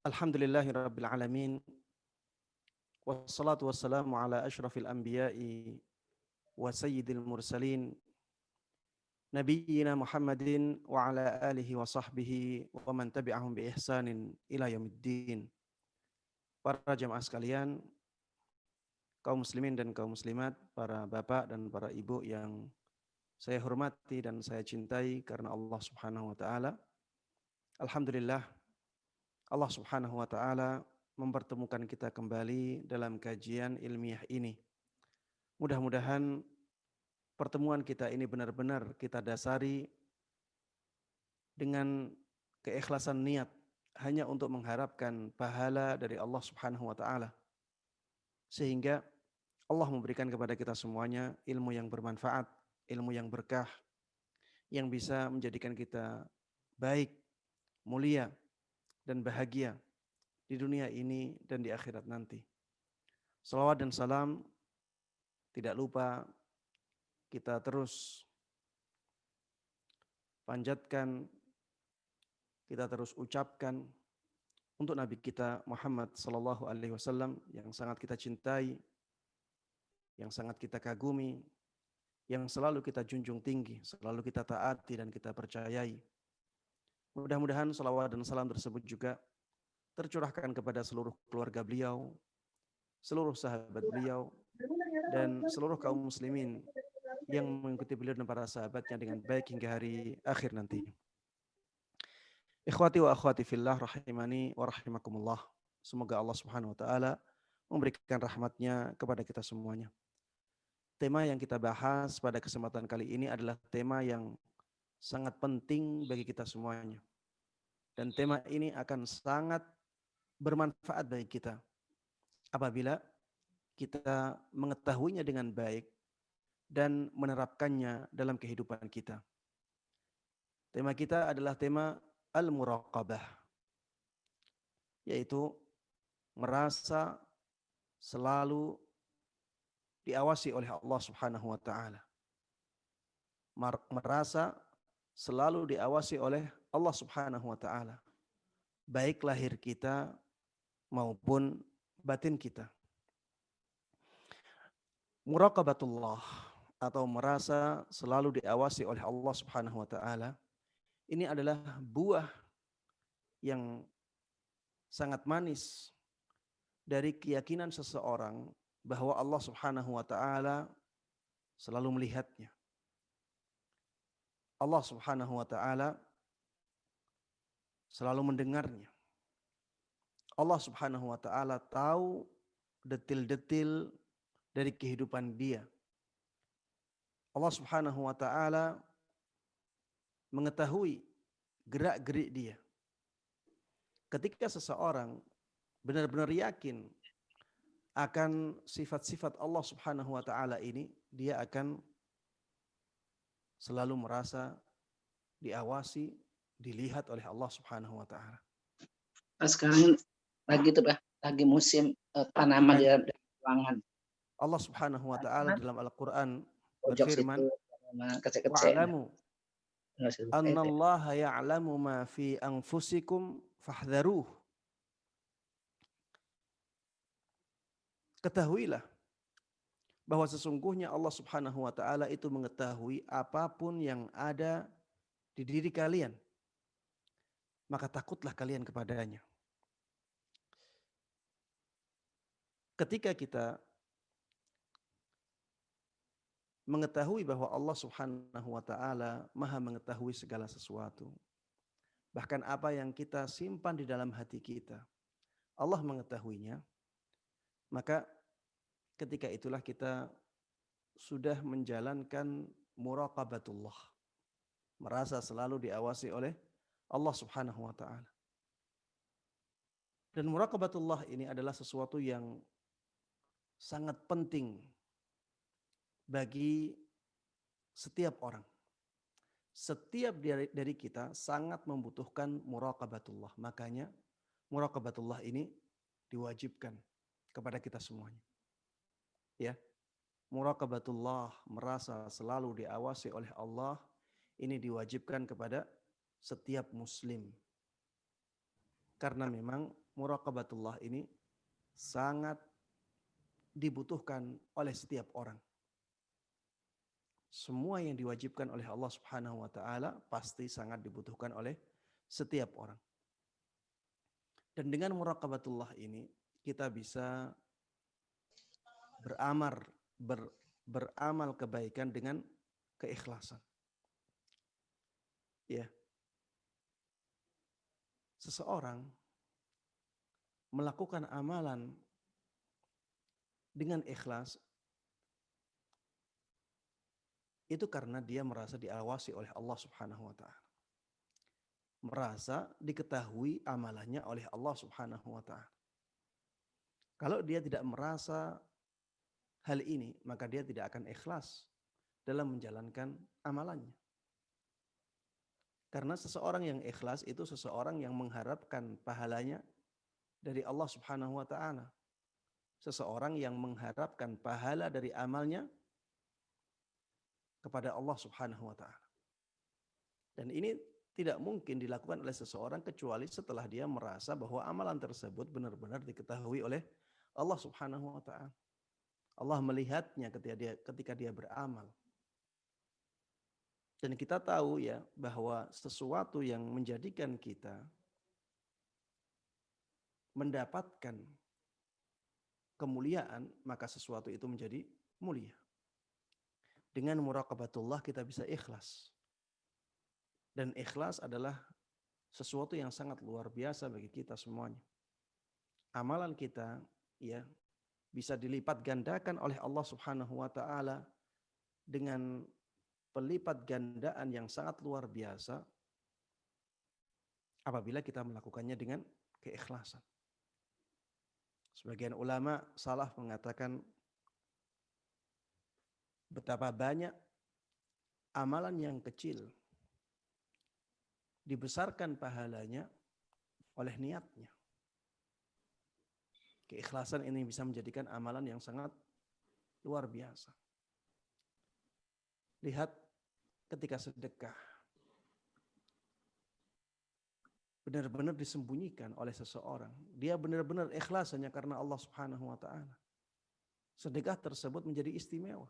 Alhamdulillahirabbil alamin wassalatu wassalamu ala asyrafil anbiya'i wa sayyidil mursalin nabiyyina Muhammadin wa ala alihi wa sahbihi wa man tabi'ahum bi ihsanin ila yaumiddin. Para jemaah sekalian, kaum muslimin dan kaum muslimat, para bapak dan para ibu yang saya hormati dan saya cintai karena Allah Subhanahu wa taala. Alhamdulillah, Allah Subhanahu wa taala mempertemukan kita kembali dalam kajian ilmiah ini. Mudah-mudahan pertemuan kita ini benar-benar kita dasari dengan keikhlasan niat hanya untuk mengharapkan pahala dari Allah Subhanahu wa taala. Sehingga Allah memberikan kepada kita semuanya ilmu yang bermanfaat, ilmu yang berkah, yang bisa menjadikan kita baik, mulia, dan bahagia di dunia ini dan di akhirat nanti. Salawat dan salam tidak lupa kita terus panjatkan, kita terus ucapkan untuk Nabi kita Muhammad sallallahu alaihi wasallam yang sangat kita cintai, yang sangat kita kagumi, yang selalu kita junjung tinggi, selalu kita taati dan kita percayai. Mudah-mudahan salawat dan salam tersebut juga tercurahkan kepada seluruh keluarga beliau, seluruh sahabat beliau, dan seluruh kaum muslimin yang mengikuti beliau dan para sahabatnya dengan baik hingga hari akhir nanti. Ikhwati wa akhwati fillah rahimani wa rahimakumullah. Semoga Allah Subhanahu wa taala memberikan rahmatnya kepada kita semuanya. Tema yang kita bahas pada kesempatan kali ini adalah tema yang sangat penting bagi kita semuanya. Dan tema ini akan sangat bermanfaat bagi kita apabila kita mengetahuinya dengan baik dan menerapkannya dalam kehidupan kita. Tema kita adalah tema al-muraqabah, yaitu merasa selalu diawasi oleh Allah Subhanahu wa taala. Merasa selalu diawasi oleh Allah Subhanahu wa taala, baik lahir kita maupun batin kita. Muraqabatullah atau merasa selalu diawasi oleh Allah Subhanahu wa taala, ini adalah buah yang sangat manis dari keyakinan seseorang bahwa Allah Subhanahu wa taala selalu melihatnya. Allah Subhanahu wa taala selalu mendengarnya. Allah Subhanahu wa taala tahu detil-detil dari kehidupan dia. Allah Subhanahu wa taala mengetahui gerak-gerik dia. Ketika seseorang benar-benar yakin akan sifat-sifat Allah Subhanahu wa taala ini, dia akan selalu merasa diawasi, dilihat oleh Allah Subhanahu wa taala. Sekarang lagi tuh Pak, lagi musim tanaman di dalam ruangan. Allah Subhanahu wa taala dalam Al-Qur'an Pojok berfirman, situ kecil-kecil. wa'lamu annallaha ya'lamu ma fi anfusikum fahdharuh. Ketahuilah bahwa sesungguhnya Allah Subhanahu wa taala itu mengetahui apapun yang ada di diri kalian. Maka takutlah kalian kepadanya. Ketika kita mengetahui bahwa Allah Subhanahu wa taala Maha mengetahui segala sesuatu, bahkan apa yang kita simpan di dalam hati kita, Allah mengetahuinya, maka ketika itulah kita sudah menjalankan muraqabatullah, merasa selalu diawasi oleh Allah Subhanahu wa taala. Dan muraqabatullah ini adalah sesuatu yang sangat penting bagi setiap orang. Setiap dari kita sangat membutuhkan muraqabatullah. Makanya muraqabatullah ini diwajibkan kepada kita semuanya. Ya. Muraqabatullah, merasa selalu diawasi oleh Allah, ini diwajibkan kepada setiap muslim. Karena memang muraqabatullah ini sangat dibutuhkan oleh setiap orang. Semua yang diwajibkan oleh Allah Subhanahu wa taala pasti sangat dibutuhkan oleh setiap orang. Dan dengan muraqabatullah ini kita bisa beramal kebaikan dengan keikhlasan. Ya. Seseorang melakukan amalan dengan ikhlas itu karena dia merasa diawasi oleh Allah Subhanahu wa taala. Merasa diketahui amalannya oleh Allah Subhanahu wa taala. Kalau dia tidak merasa hal ini, maka dia tidak akan ikhlas dalam menjalankan amalannya. Karena seseorang yang ikhlas itu seseorang yang mengharapkan pahalanya dari Allah Subhanahu wa taala. Seseorang yang mengharapkan pahala dari amalnya kepada Allah Subhanahu wa taala. Dan ini tidak mungkin dilakukan oleh seseorang kecuali setelah dia merasa bahwa amalan tersebut benar-benar diketahui oleh Allah Subhanahu wa taala. Allah melihatnya ketika dia beramal. Dan kita tahu ya bahwa sesuatu yang menjadikan kita mendapatkan kemuliaan, maka sesuatu itu menjadi mulia. Dengan muraqabatullah kita bisa ikhlas. Dan ikhlas adalah sesuatu yang sangat luar biasa bagi kita semuanya. Amalan kita ya bisa dilipat gandakan oleh Allah Subhanahu wa taala dengan pelipat gandaan yang sangat luar biasa apabila kita melakukannya dengan keikhlasan. Sebagian ulama salaf mengatakan betapa banyak amalan yang kecil dibesarkan pahalanya oleh niatnya. Keikhlasan ini bisa menjadikan amalan yang sangat luar biasa. Lihat ketika sedekah benar-benar disembunyikan oleh seseorang. Dia benar-benar ikhlas hanya karena Allah Subhanahu wa taala. Sedekah tersebut menjadi istimewa.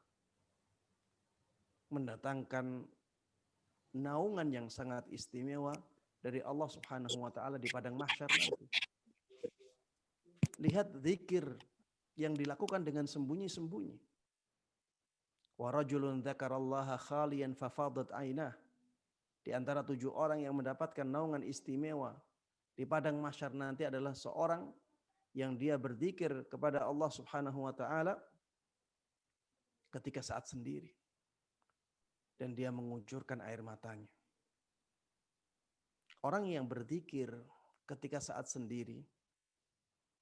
Mendatangkan naungan yang sangat istimewa dari Allah Subhanahu wa taala di padang mahsyar nanti. Lihat zikir yang dilakukan dengan sembunyi-sembunyi. Wa rajulun dzakarallaha khaliyan fafadat ainah. Di antara 7 orang yang mendapatkan naungan istimewa di padang mahsyar nanti adalah seorang yang dia berzikir kepada Allah Subhanahu wa taala ketika saat sendiri. Dan dia mengucurkan air matanya. Orang yang berzikir ketika saat sendiri,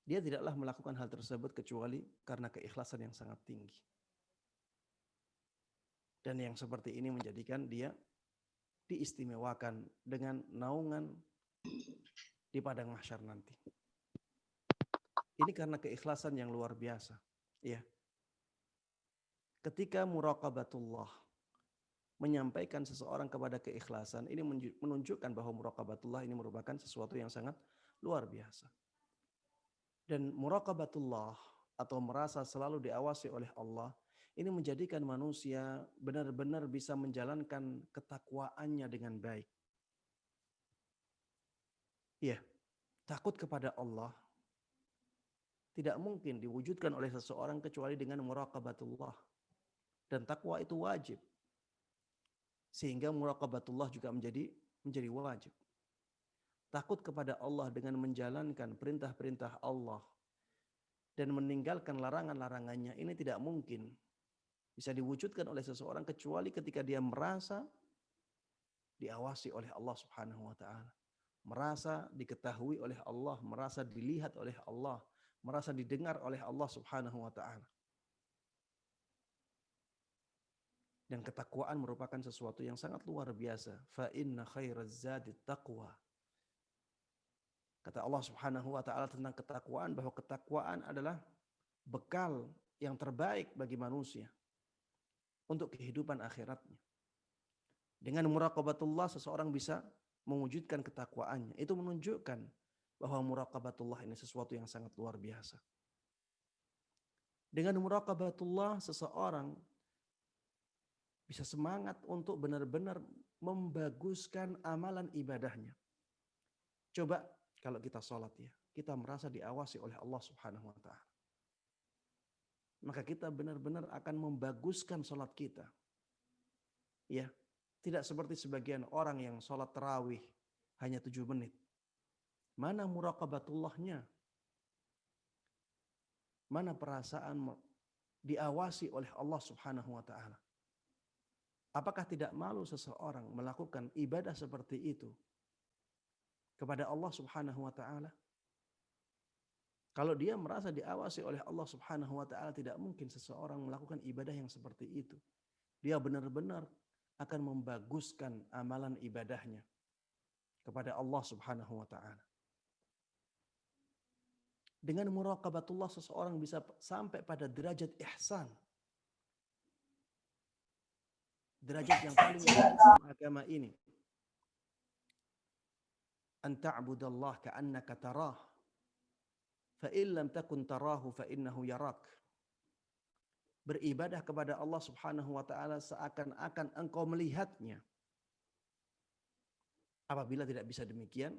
dia tidaklah melakukan hal tersebut kecuali karena keikhlasan yang sangat tinggi. Dan yang seperti ini menjadikan dia diistimewakan dengan naungan di padang mahsyar nanti. Ini karena keikhlasan yang luar biasa. Ya. Ketika muraqabatullah menyampaikan seseorang kepada keikhlasan, ini menunjukkan bahwa muraqabatullah ini merupakan sesuatu yang sangat luar biasa. Dan muraqabatullah atau merasa selalu diawasi oleh Allah, ini menjadikan manusia benar-benar bisa menjalankan ketakwaannya dengan baik. Ya, takut kepada Allah tidak mungkin diwujudkan oleh seseorang kecuali dengan muraqabatullah. Dan takwa itu wajib. Sehingga muraqabatullah juga menjadi wajib. Takut kepada Allah dengan menjalankan perintah-perintah Allah dan meninggalkan larangan-larangannya, ini tidak mungkin bisa diwujudkan oleh seseorang kecuali ketika dia merasa diawasi oleh Allah Subhanahu wa taala, merasa diketahui oleh Allah, merasa dilihat oleh Allah, merasa didengar oleh Allah Subhanahu wa taala. Dan ketakwaan merupakan sesuatu yang sangat luar biasa. Fa inna khairaz zadi taqwa. Kata Allah Subhanahu wa taala tentang ketakwaan bahwa ketakwaan adalah bekal yang terbaik bagi manusia untuk kehidupan akhiratnya. Dengan muraqabatullah seseorang bisa mewujudkan ketakwaannya. Itu menunjukkan bahwa muraqabatullah ini sesuatu yang sangat luar biasa. Dengan muraqabatullah seseorang bisa semangat untuk benar-benar membaguskan amalan ibadahnya. Coba kalau kita sholat ya, kita merasa diawasi oleh Allah Subhanahu wa Ta'ala. Maka kita benar-benar akan membaguskan sholat kita. Ya, tidak seperti sebagian orang yang sholat tarawih hanya 7 menit. Mana muraqabatullahnya? Mana perasaan diawasi oleh Allah Subhanahu wa Ta'ala? Apakah tidak malu seseorang melakukan ibadah seperti itu kepada Allah Subhanahu wa Ta'ala? Kalau dia merasa diawasi oleh Allah Subhanahu wa Ta'ala, tidak mungkin seseorang melakukan ibadah yang seperti itu. Dia benar-benar akan membaguskan amalan ibadahnya kepada Allah Subhanahu wa Ta'ala. Dengan muraqabatullah seseorang bisa sampai pada derajat ihsan. Derajat yang paling tinggi dalam agama ini. An ta'budallah ka'annaka tarah. Fa in lam takun tarahu fa innahu yarak. Beribadah kepada Allah Subhanahu wa Ta'ala seakan-akan engkau melihatnya. Apabila tidak bisa demikian,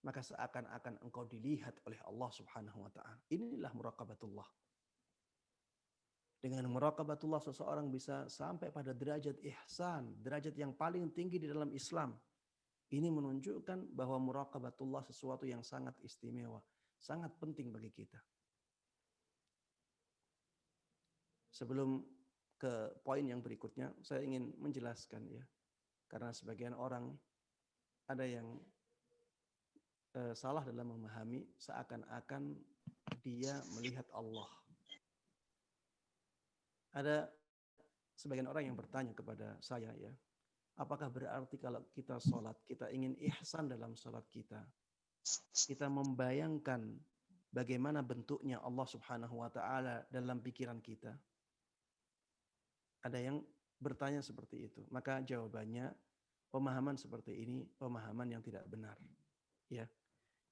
maka seakan-akan engkau dilihat oleh Allah Subhanahu wa Ta'ala. Inilah muraqabatullah. Dengan muraqabatullah seseorang bisa sampai pada derajat ihsan, derajat yang paling tinggi di dalam Islam. Ini menunjukkan bahwa muraqabatullah sesuatu yang sangat istimewa, sangat penting bagi kita. Sebelum ke poin yang berikutnya, saya ingin menjelaskan ya. Karena sebagian orang ada yang salah dalam memahami seakan-akan dia melihat Allah. Ada sebagian orang yang bertanya kepada saya ya, apakah berarti kalau kita sholat, kita ingin ihsan dalam sholat kita membayangkan bagaimana bentuknya Allah Subhanahu wa Ta'ala dalam pikiran kita? Ada yang bertanya seperti itu. Maka jawabannya, pemahaman seperti ini pemahaman yang tidak benar. Ya,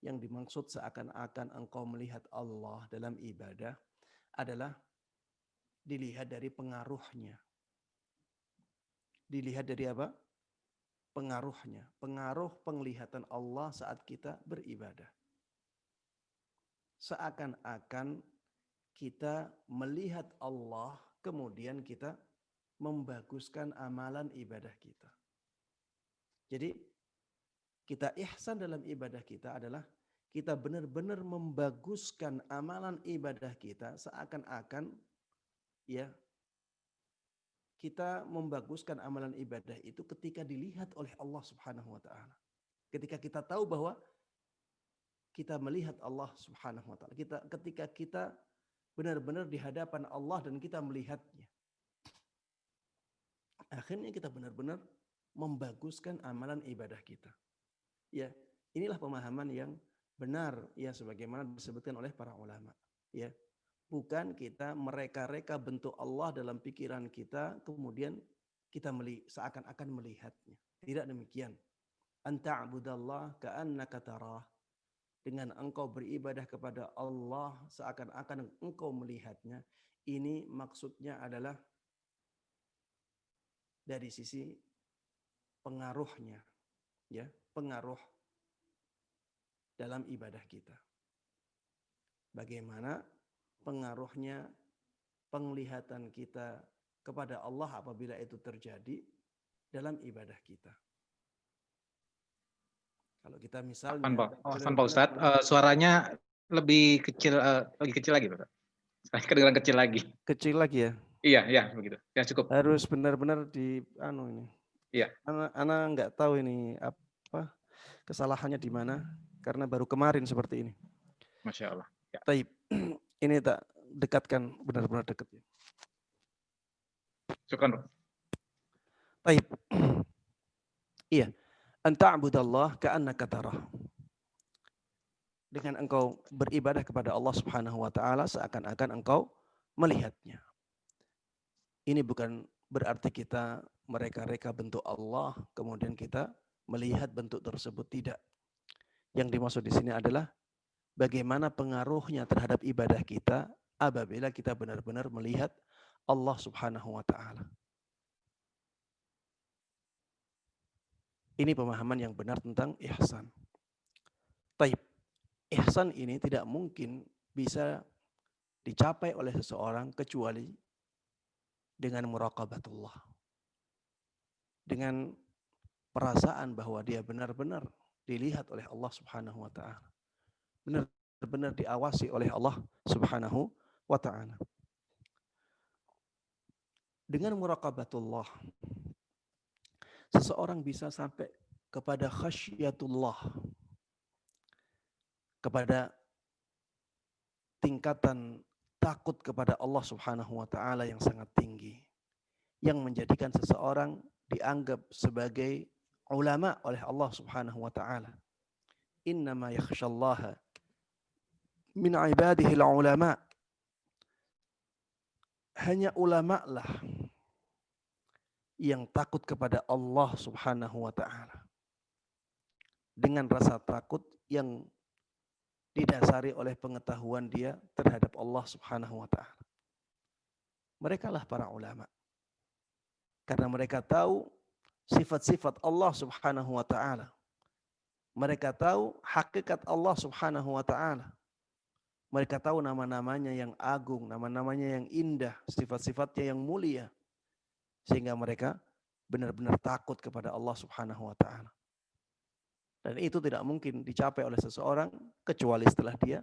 yang dimaksud seakan-akan engkau melihat Allah dalam ibadah adalah dilihat dari pengaruhnya. Dilihat dari apa? Pengaruhnya. Pengaruh penglihatan Allah saat kita beribadah. Seakan-akan kita melihat Allah, kemudian kita membaguskan amalan ibadah kita. Jadi, kita ihsan dalam ibadah kita adalah kita benar-benar membaguskan amalan ibadah kita seakan-akan ya, kita membaguskan amalan ibadah itu ketika dilihat oleh Allah Subhanahu wa Ta'ala. Ketika kita tahu bahwa kita melihat Allah Subhanahu wa Ta'ala. Ketika kita benar-benar di hadapan Allah dan kita melihatnya. Akhirnya kita benar-benar membaguskan amalan ibadah kita. Ya, inilah pemahaman yang benar ya sebagaimana disebutkan oleh para ulama. Ya. Bukan kita mereka-reka bentuk Allah dalam pikiran kita, kemudian kita seakan-akan melihatnya. Tidak demikian. Anta'budallah ka'annaka tarah. Dengan engkau beribadah kepada Allah seakan-akan engkau melihatnya. Ini maksudnya adalah dari sisi pengaruhnya. Ya, pengaruh dalam ibadah kita. Bagaimana pengaruhnya penglihatan kita kepada Allah apabila itu terjadi dalam ibadah kita. Kalau kita misalnya Pak Ustadz, suaranya lebih kecil lagi, Pak. Kedengaran kecil lagi. Kecil lagi ya? Iya, begitu. Ya cukup. Harus benar-benar di ini. Iya. Ana nggak tahu ini apa kesalahannya di mana karena baru kemarin seperti ini. Masya Allah. Ya. Taib. Ini tak dekatkan benar-benar dekat ya. Syukran, Pak. Taib. Iya. Anta'budallah ka'annaka tarah. Dengan engkau beribadah kepada Allah Subhanahu wa Ta'ala seakan-akan engkau melihatnya. Ini bukan berarti kita mereka-reka bentuk Allah kemudian kita melihat bentuk tersebut, tidak. Yang dimaksud di sini adalah bagaimana pengaruhnya terhadap ibadah kita apabila kita benar-benar melihat Allah Subhanahu wa taala. Ini pemahaman yang benar tentang ihsan. Taib. Ihsan ini tidak mungkin bisa dicapai oleh seseorang kecuali dengan muraqabatullah. Dengan perasaan bahwa dia benar-benar dilihat oleh Allah Subhanahu wa taala. Benar-benar diawasi oleh Allah Subhanahu wa taala. Dengan muraqabatullah, seseorang bisa sampai kepada khasyatullah, kepada tingkatan takut kepada Allah Subhanahu wa taala yang sangat tinggi, yang menjadikan seseorang dianggap sebagai ulama oleh Allah Subhanahu wa taala. Innama yakhsyallaha min ibadihi ulama. Hanya ulama lah yang takut kepada Allah Subhanahu wa taala. Dengan rasa takut yang didasari oleh pengetahuan dia terhadap Allah Subhanahu wa taala. Mereka lah para ulama. Karena mereka tahu sifat-sifat Allah Subhanahu wa taala. Mereka tahu hakikat Allah Subhanahu wa taala. Mereka tahu nama-namanya yang agung, nama-namanya yang indah, sifat-sifatnya yang mulia. Sehingga mereka benar-benar takut kepada Allah Subhanahu wa taala. Dan itu tidak mungkin dicapai oleh seseorang kecuali setelah dia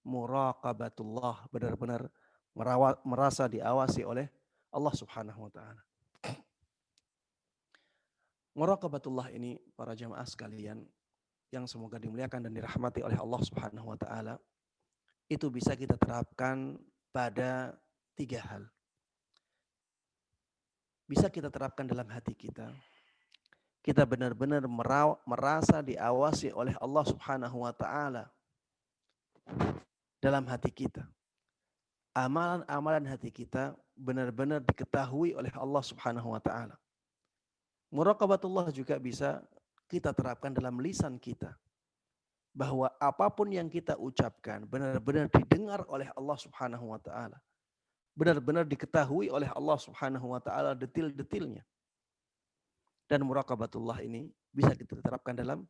muraqabatullah, benar-benar merasa diawasi oleh Allah Subhanahu wa taala. Muraqabatullah ini para jamaah sekalian yang semoga dimuliakan dan dirahmati oleh Allah Subhanahu wa taala, itu bisa kita terapkan pada 3 hal. Bisa kita terapkan dalam hati kita. Kita benar-benar merasa diawasi oleh Allah Subhanahu wa taala dalam hati kita. Amalan-amalan hati kita benar-benar diketahui oleh Allah Subhanahu wa taala. Muraqabatullah juga bisa kita terapkan dalam lisan kita. Bahwa apapun yang kita ucapkan benar-benar didengar oleh Allah Subhanahu wa taala. Benar-benar diketahui oleh Allah Subhanahu wa taala detil-detilnya. Dan muraqabatullah ini bisa kita terapkan dalam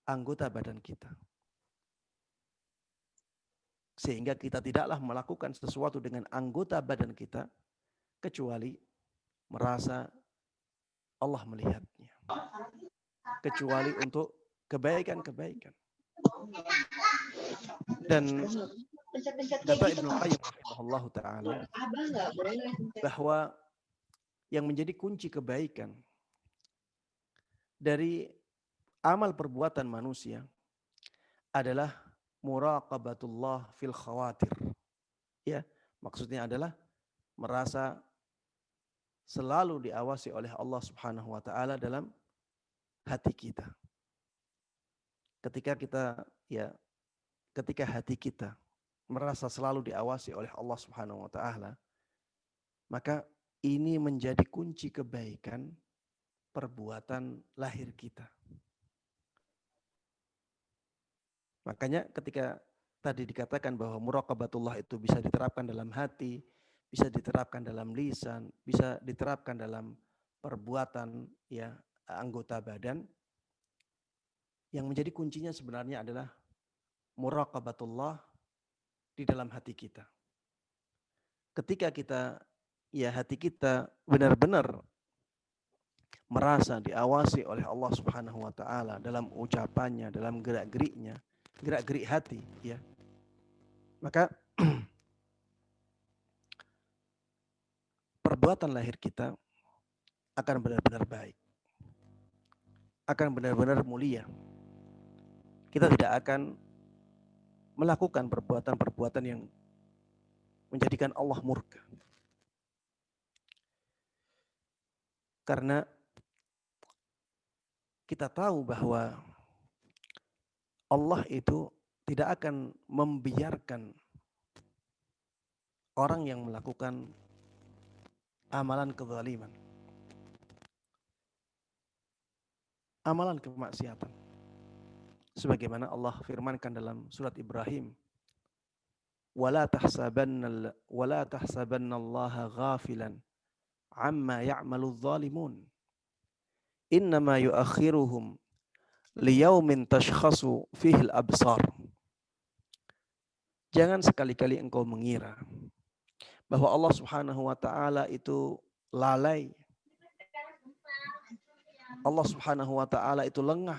anggota badan kita. Sehingga kita tidaklah melakukan sesuatu dengan anggota badan kita kecuali merasa Allah melihatnya. Kecuali untuk kebaikan-kebaikan. Dan kata Ibnu Qayyim rahimahullah ta'ala bahwa yang menjadi kunci kebaikan dari amal perbuatan manusia adalah muraqabatullah fil khawatir. Ya, maksudnya adalah merasa selalu diawasi oleh Allah Subhanahu wa taala dalam hati kita. Ketika hati kita merasa selalu diawasi oleh Allah Subhanahu wa taala, maka ini menjadi kunci kebaikan perbuatan lahir kita. Makanya ketika tadi dikatakan bahwa muraqabatullah itu bisa diterapkan dalam hati, bisa diterapkan dalam lisan, bisa diterapkan dalam perbuatan anggota badan, yang menjadi kuncinya sebenarnya adalah muraqabatullah di dalam hati kita. Ketika hati kita benar-benar merasa diawasi oleh Allah Subhanahu wa taala dalam ucapannya, dalam gerak-gerik hati, maka perbuatan lahir kita akan benar-benar baik. Akan benar-benar mulia. Kita tidak akan melakukan perbuatan-perbuatan yang menjadikan Allah murka. Karena kita tahu bahwa Allah itu tidak akan membiarkan orang yang melakukan amalan kezaliman. amalan kemaksiatan. Sebagaimana Allah firmankan dalam surat Ibrahim, وَلَا تَحْسَبَنَّ اللَّهَ غَافِلًا عَمَّا يَعْمَلُ الظَّالِمُونَ إِنَّمَا يُؤَخِّرُهُمْ لِيَوْمٍ تَشْخَصُ فِيهِ الْأَبْصَارُ. Jangan sekali-kali engkau mengira bahwa Allah Subhanahu wa taala itu lalai. Allah Subhanahu wa taala itu lengah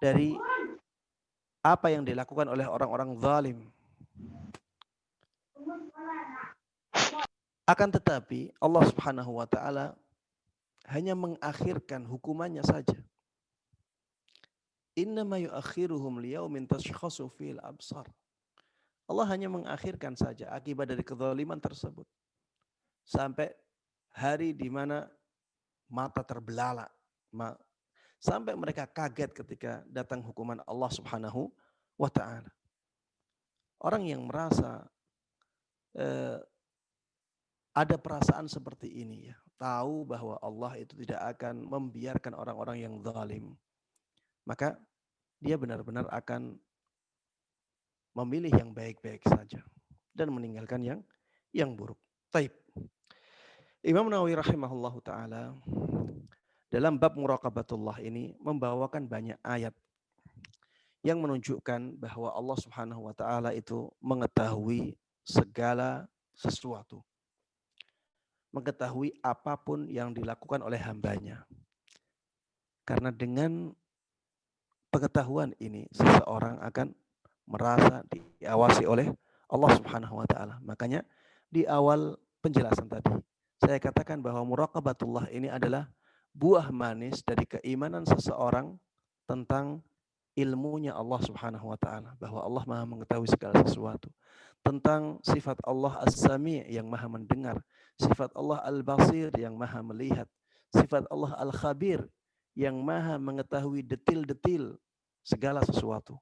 dari apa yang dilakukan oleh orang-orang zalim. Akan tetapi Allah Subhanahu wa taala hanya mengakhirkan hukumannya saja. Innama yu'akhiruhum liyaumin tashkhasu fil absar. Allah hanya mengakhirkan saja akibat dari kezaliman tersebut sampai hari di mana mata terbelalak, sampai mereka kaget ketika datang hukuman Allah Subhanahu wa taala. Orang yang merasa ada perasaan seperti ini ya, tahu bahwa Allah itu tidak akan membiarkan orang-orang yang zalim, maka dia benar-benar akan memilih yang baik-baik saja dan meninggalkan yang buruk. Taib. Imam Nawawi rahimahullahu taala dalam bab muraqabatullah ini membawakan banyak ayat yang menunjukkan bahwa Allah Subhanahu wa taala itu mengetahui segala sesuatu. Mengetahui apapun yang dilakukan oleh hambanya. Karena dengan pengetahuan ini seseorang akan merasa diawasi oleh Allah Subhanahu wa taala. Makanya di awal penjelasan tadi saya katakan bahwa muraqabatullah ini adalah buah manis dari keimanan seseorang tentang ilmunya Allah Subhanahu wa taala, bahwa Allah Maha mengetahui segala sesuatu. Tentang sifat Allah As-Sami' yang Maha mendengar, sifat Allah Al-Basir yang Maha melihat, sifat Allah Al-Khabir yang Maha mengetahui detil-detil segala sesuatu.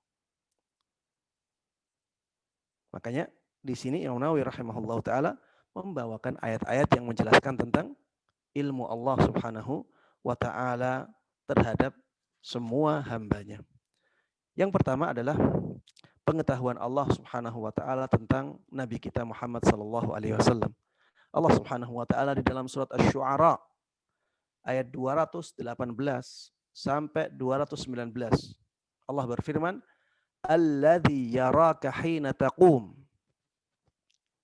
Makanya di sini Imam Nawawi rahimahullahu taala membawakan ayat-ayat yang menjelaskan tentang ilmu Allah Subhanahu wa taala terhadap semua hambanya. Yang pertama adalah pengetahuan Allah Subhanahu wa taala tentang nabi kita Muhammad sallallahu alaihi wasallam. Allah Subhanahu wa taala di dalam surat Asy-Syu'ara ayat 218 sampai 219. Allah berfirman, "Alladzi yaraka hina taqum."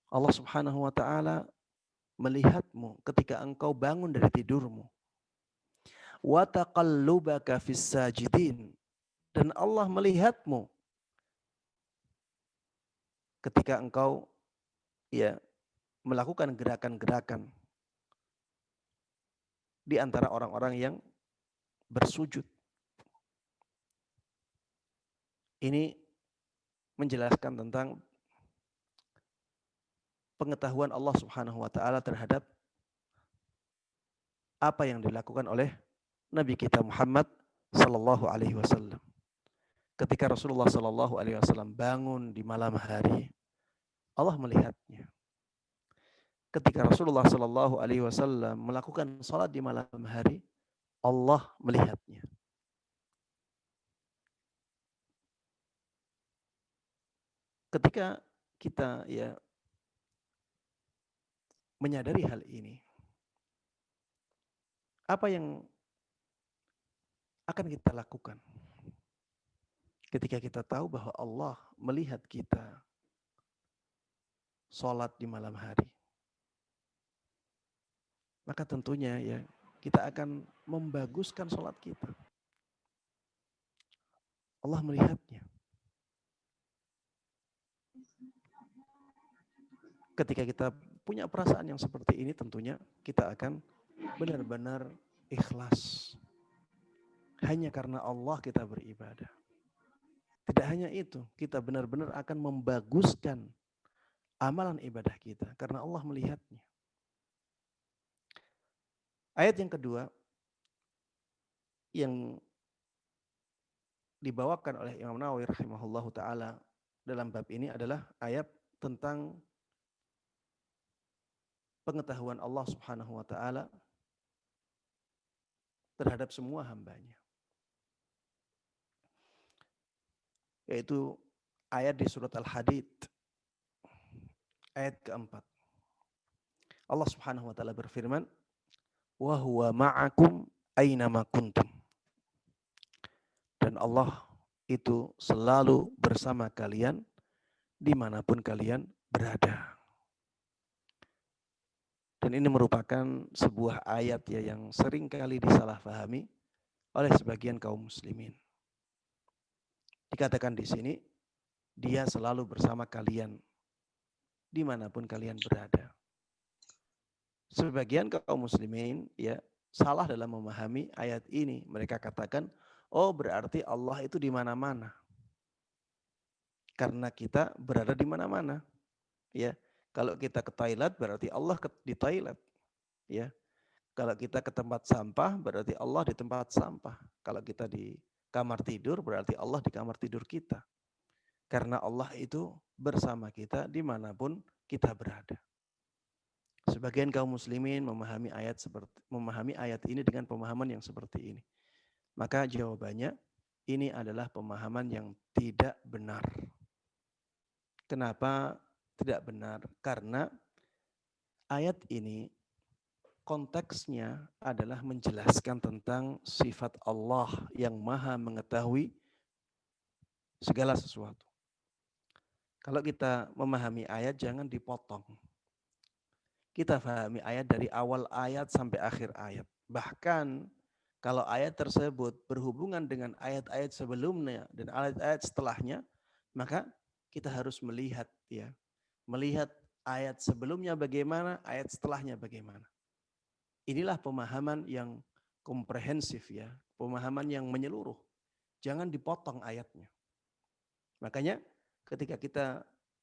Allah Subhanahu wa taala melihatmu ketika engkau bangun dari tidurmu. Wa taqallubaka fis sajidin. Dan Allah melihatmu ketika engkau melakukan gerakan-gerakan di antara orang-orang yang bersujud. Ini menjelaskan tentang pengetahuan Allah Subhanahu wa taala terhadap apa yang dilakukan oleh Nabi kita Muhammad sallallahu alaihi wasallam. Ketika Rasulullah sallallahu alaihi wasallam bangun di malam hari, Allah melihatnya. Ketika Rasulullah sallallahu alaihi wasallam melakukan salat di malam hari, Allah melihatnya. Ketika kita menyadari hal ini, apa yang akan kita lakukan ketika kita tahu bahwa Allah melihat kita sholat di malam hari? Maka tentunya kita akan membaguskan sholat kita. Allah melihatnya. Ketika kita punya perasaan yang seperti ini, tentunya kita akan benar-benar ikhlas. Hanya karena Allah kita beribadah. Tidak hanya itu, kita benar-benar akan membaguskan amalan ibadah kita karena Allah melihatnya. Ayat yang kedua yang dibawakan oleh Imam Nawawi rahimahullahu taala dalam bab ini adalah ayat tentang pengetahuan Allah Subhanahu wa taala terhadap semua hambanya. Yaitu ayat di surat Al-Hadid, ayat keempat. Allah Subhanahu wa taala berfirman, "Wa huwa ma'akum aynama kuntum." Dan Allah itu selalu bersama kalian dimanapun kalian berada. Dan ini merupakan sebuah ayat ya yang sering kali disalahpahami oleh sebagian kaum muslimin. Dikatakan di sini, dia selalu bersama kalian dimanapun kalian berada. Sebagian kaum muslimin ya salah dalam memahami ayat ini. Mereka katakan, oh berarti Allah itu di mana-mana. Karena kita berada di mana-mana. Ya, kalau kita ke toilet berarti Allah di toilet. Ya, kalau kita ke tempat sampah berarti Allah di tempat sampah. Kalau kita di kamar tidur berarti Allah di kamar tidur kita. Karena Allah itu bersama kita dimanapun kita berada. Sebagian kaum muslimin memahami ayat ini dengan pemahaman yang seperti ini. Maka jawabannya, ini adalah pemahaman yang tidak benar. Kenapa tidak benar? Karena ayat ini konteksnya adalah menjelaskan tentang sifat Allah yang maha mengetahui segala sesuatu. Kalau kita memahami ayat, jangan dipotong. Kita pahami ayat dari awal ayat sampai akhir ayat. Bahkan kalau ayat tersebut berhubungan dengan ayat-ayat sebelumnya dan ayat-ayat setelahnya, maka kita harus melihat ya, melihat ayat sebelumnya bagaimana, ayat setelahnya bagaimana. Inilah pemahaman yang komprehensif ya, pemahaman yang menyeluruh. Jangan dipotong ayatnya. Makanya ketika kita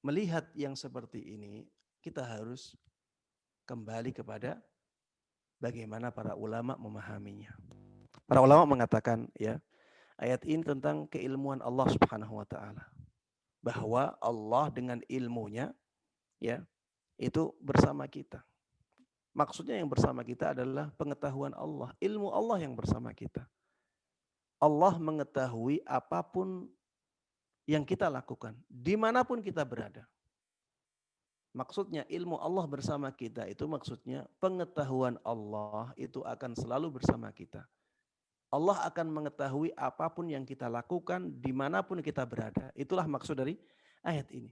melihat yang seperti ini, kita harus kembali kepada bagaimana para ulama memahaminya. Para ulama mengatakan ya, ayat ini tentang keilmuan Allah Subhanahu wa taala. Bahwa Allah dengan ilmunya ya, itu bersama kita. Maksudnya yang bersama kita adalah pengetahuan Allah, ilmu Allah yang bersama kita. Allah mengetahui apapun yang kita lakukan, dimanapun kita berada. Maksudnya ilmu Allah bersama kita itu maksudnya pengetahuan Allah itu akan selalu bersama kita. Allah akan mengetahui apapun yang kita lakukan dimanapun kita berada. Itulah maksud dari ayat ini.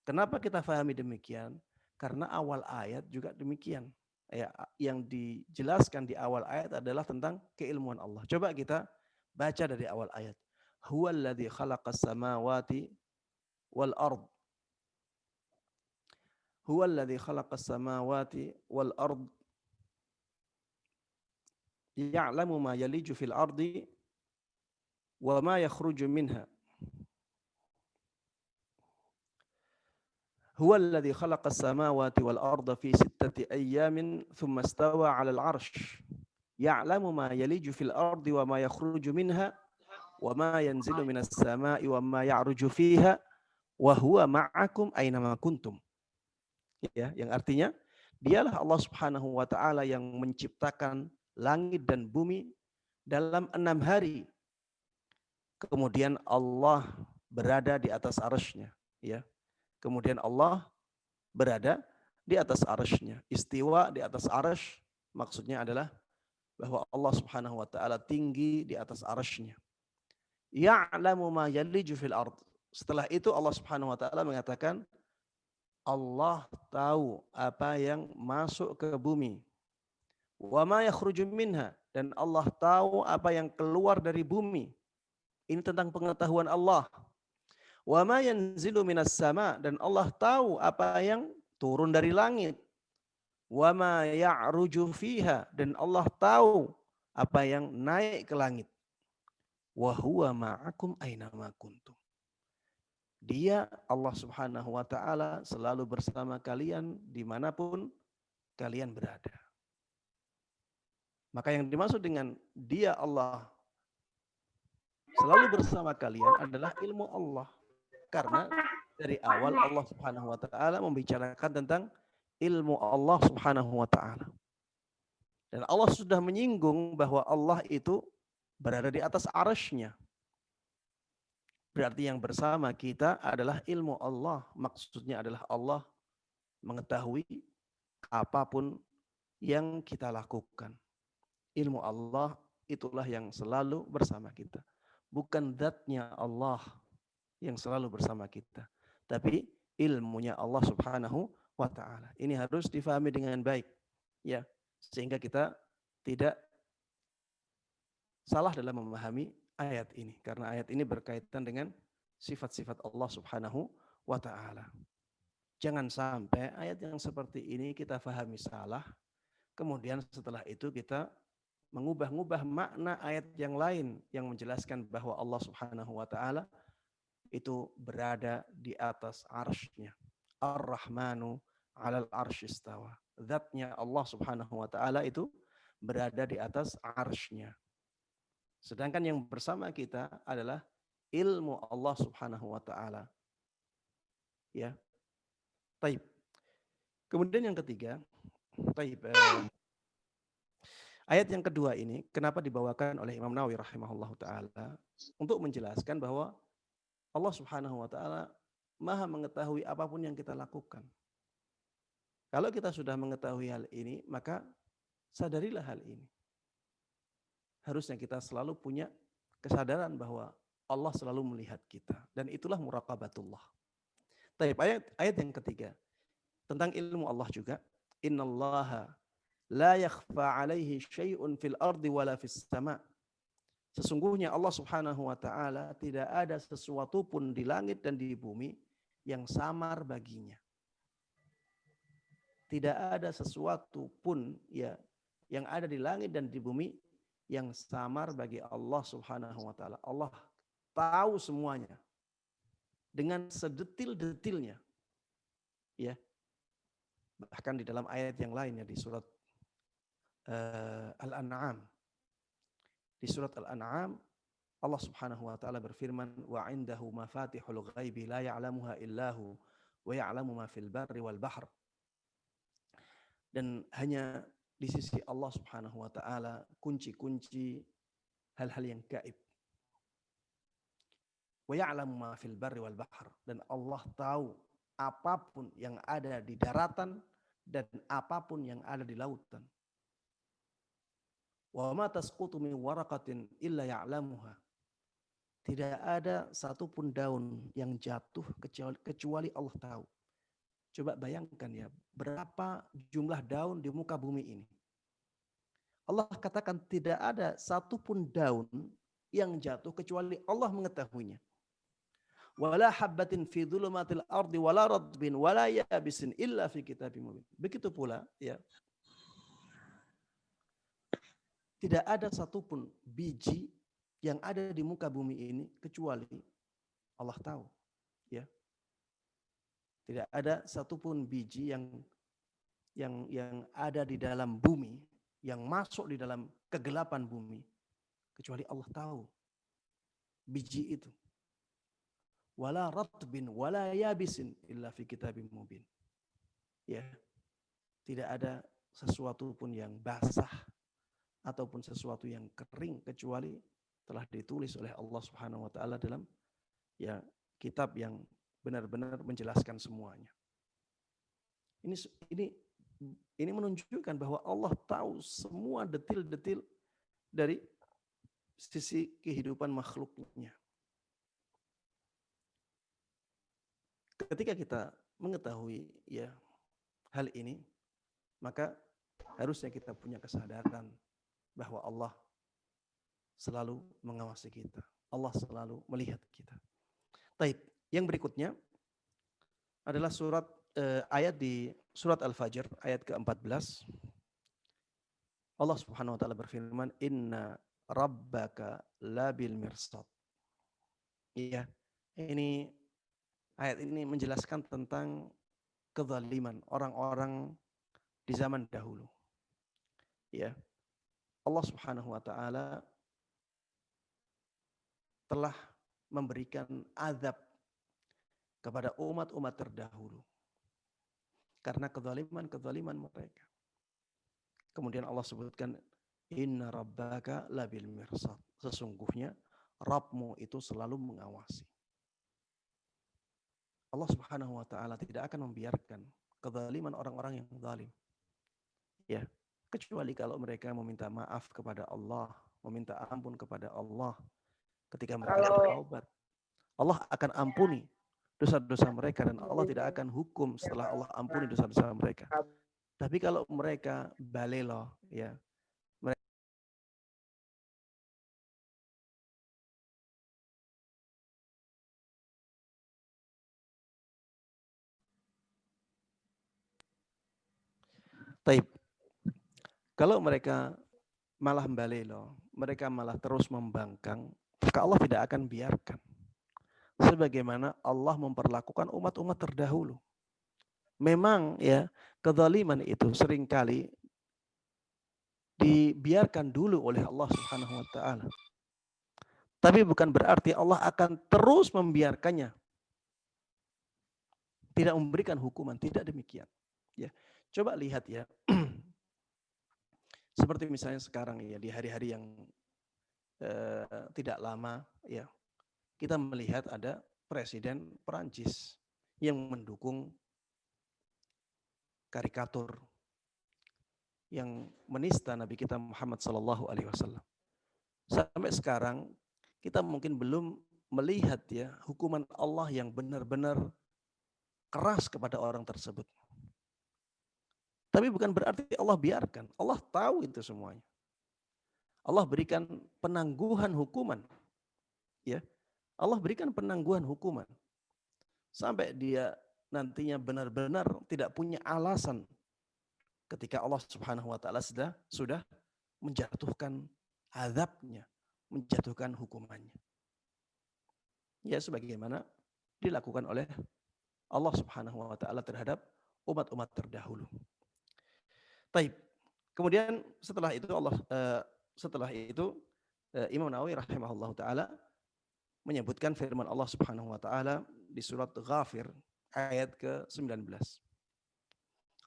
Kenapa kita pahami demikian? Karena awal ayat juga demikian. Ya, yang dijelaskan di awal ayat adalah tentang keilmuan Allah. Coba kita baca dari awal ayat. Huwallazi khalaqas samawati wal ard. Huwallazi khalaqas samawati wal ard. Ya'lamu ma yaliju fil ardi wa ma yakhruju minha. Huwallazi khalaqas samawati wal arda fi 6 ayyamin thumma istawa 'alal 'arsy. Ya'lamu ma yaliju fil ardi wa ma yakhruju minha wa ma yanzilu minas sama'i wa ma ya'ruju fiha wa huwa ma'akum aina ma kuntum. Ya, yang artinya dialah Allah Subhanahu wa taala yang menciptakan langit dan bumi dalam 6 hari. Kemudian Allah berada di atas arsy-Nya, ya. Kemudian Allah berada di atas arsy-Nya. Istiwa di atas arsy maksudnya adalah bahwa Allah Subhanahu wa taala tinggi di atas arsy-Nya. Ya'lamu ma yaliju fil ard. Setelah itu Allah Subhanahu wa taala mengatakan Allah tahu apa yang masuk ke bumi. Wa ma yakhruju minha, dan Allah tahu apa yang keluar dari bumi. Ini tentang pengetahuan Allah. Wa ma yanzilu minas sama, dan Allah tahu apa yang turun dari langit. Wa ma ya'ruju fiha, dan Allah tahu apa yang naik ke langit. Wa huwa ma'akum aina ma kuntum. Dia Allah Subhanahu wa taala selalu bersama kalian dimanapun kalian berada. Maka yang dimaksud dengan dia Allah selalu bersama kalian adalah ilmu Allah. Karena dari awal Allah Subhanahu wa taala membicarakan tentang ilmu Allah Subhanahu wa taala. Dan Allah sudah menyinggung bahwa Allah itu berada di atas arsy-Nya. Berarti yang bersama kita adalah ilmu Allah. Maksudnya adalah Allah mengetahui apapun yang kita lakukan. Ilmu Allah itulah yang selalu bersama kita. Bukan zatnya Allah yang selalu bersama kita, tapi ilmunya Allah Subhanahu wa taala. Ini harus difahami dengan baik, ya, sehingga kita tidak salah dalam memahami ayat ini, karena ayat ini berkaitan dengan sifat-sifat Allah Subhanahu wa taala. Jangan sampai ayat yang seperti ini kita fahami salah, kemudian setelah itu kita mengubah-ubah makna ayat yang lain yang menjelaskan bahwa Allah Subhanahu wa taala itu berada di atas arsy-Nya. Ar-Rahmanu 'alal arsy istawa. Zatnya Allah Subhanahu wa taala itu berada di atas arsy-Nya. Sedangkan yang bersama kita adalah ilmu Allah Subhanahu wa taala. Ya. Baik. Kemudian yang ketiga, baik, ayat yang kedua ini kenapa dibawakan oleh Imam Nawawi rahimahullahu taala untuk menjelaskan bahwa Allah Subhanahu wa taala Maha mengetahui apapun yang kita lakukan. Kalau kita sudah mengetahui hal ini, maka sadarilah hal ini. Harusnya kita selalu punya kesadaran bahwa Allah selalu melihat kita, dan itulah muraqabatullah. Ayat yang ketiga tentang ilmu Allah juga, innallaha la yakhfa 'alaihi syai'un fil ardi wala fis sama'. Sesungguhnya Allah Subhanahu wa taala tidak ada sesuatu pun di langit dan di bumi yang samar baginya. Tidak ada sesuatu pun ya yang ada di langit dan di bumi yang samar bagi Allah Subhanahu wa taala. Allah tahu semuanya dengan sedetil-detilnya. Ya. Bahkan di dalam ayat yang lainnya di surat Al-An'am. Di surat Al-An'am Allah Subhanahu wa taala berfirman, wa 'indahu mafatihul ghaibi la ya'lamuha illahu wa ya'lamu ma fil barri wal bahr. Dan hanya di sisi Allah Subhanahu wa taala kunci-kunci hal-hal yang gaib. Wa ya'lamu ma fil barri wal bahr, dan Allah tahu apapun yang ada di daratan dan apapun yang ada di lautan. Wa ma tasqutu min waraqatin illa ya'lamuha. Tidak ada satupun daun yang jatuh kecuali Allah tahu. Coba bayangkan ya, berapa jumlah daun di muka bumi ini. Allah katakan tidak ada satupun daun yang jatuh kecuali Allah mengetahuinya. Wala habbatin fi dhulumatil ardi wala radbin wala yabisin illa fi kitabim mubin. Begitu pula ya. Tidak ada satupun biji yang ada di muka bumi ini kecuali Allah tahu, ya. Tidak ada satupun biji yang ada di dalam bumi, yang masuk di dalam kegelapan bumi, kecuali Allah tahu biji itu. Wala ratbin wala yabisin illa fi kitabim mubin. Ya. Tidak ada sesuatu pun yang basah ataupun sesuatu yang kering kecuali telah ditulis oleh Allah Subhanahu wa taala dalam ya kitab yang benar-benar menjelaskan semuanya. Ini menunjukkan bahwa Allah tahu semua detil-detil dari sisi kehidupan makhluknya. Ketika kita mengetahui ya hal ini, maka harusnya kita punya kesadaran bahwa Allah selalu mengawasi kita. Allah selalu melihat kita. Baik, yang berikutnya adalah ayat di surat Al-Fajr ayat ke-14. Allah Subhanahu wa taala berfirman, "Inna rabbaka labil mirsad." Iya, ayat ini menjelaskan tentang kezaliman orang-orang di zaman dahulu. Ya. Allah Subhanahu wa taala telah memberikan azab kepada umat-umat terdahulu karena kezaliman mereka. Kemudian Allah sebutkan, inna rabbaka labil mirsad. Sesungguhnya Rabbmu itu selalu mengawasi. Allah Subhanahu wa taala tidak akan membiarkan kezaliman orang-orang yang zalim. Ya, kecuali kalau mereka meminta maaf kepada Allah, meminta ampun kepada Allah ketika mereka bertaubat. Allah akan ampuni dosa-dosa mereka dan Allah tidak akan hukum setelah Allah ampuni dosa-dosa mereka. Tapi kalau mereka balelo, ya, taib. Kalau mereka malah balelo, mereka malah terus membangkang, maka Allah tidak akan biarkan. Sebagaimana Allah memperlakukan umat-umat terdahulu. Memang ya, kezaliman itu seringkali dibiarkan dulu oleh Allah Subhanahu wa taala. Tapi bukan berarti Allah akan terus membiarkannya. Tidak memberikan hukuman, tidak demikian. Ya, coba lihat ya. Seperti misalnya sekarang ya, di hari-hari yang tidak lama ya, kita melihat ada presiden Perancis yang mendukung karikatur yang menista Nabi kita Muhammad SAW. Sampai sekarang kita mungkin belum melihat ya hukuman Allah yang benar-benar keras kepada orang tersebut. Tapi bukan berarti Allah biarkan. Allah tahu itu semuanya. Allah berikan penangguhan hukuman. Ya. Allah berikan penangguhan hukuman. Sampai dia nantinya benar-benar tidak punya alasan ketika Allah Subhanahu wa taala sudah menjatuhkan azabnya, menjatuhkan hukumannya. Ya, sebagaimana dilakukan oleh Allah Subhanahu wa taala terhadap umat-umat terdahulu. Baik. Kemudian setelah itu Imam Nawawi rahimahullahu taala menyebutkan firman Allah Subhanahu wa taala di surat Ghafir ayat ke-19.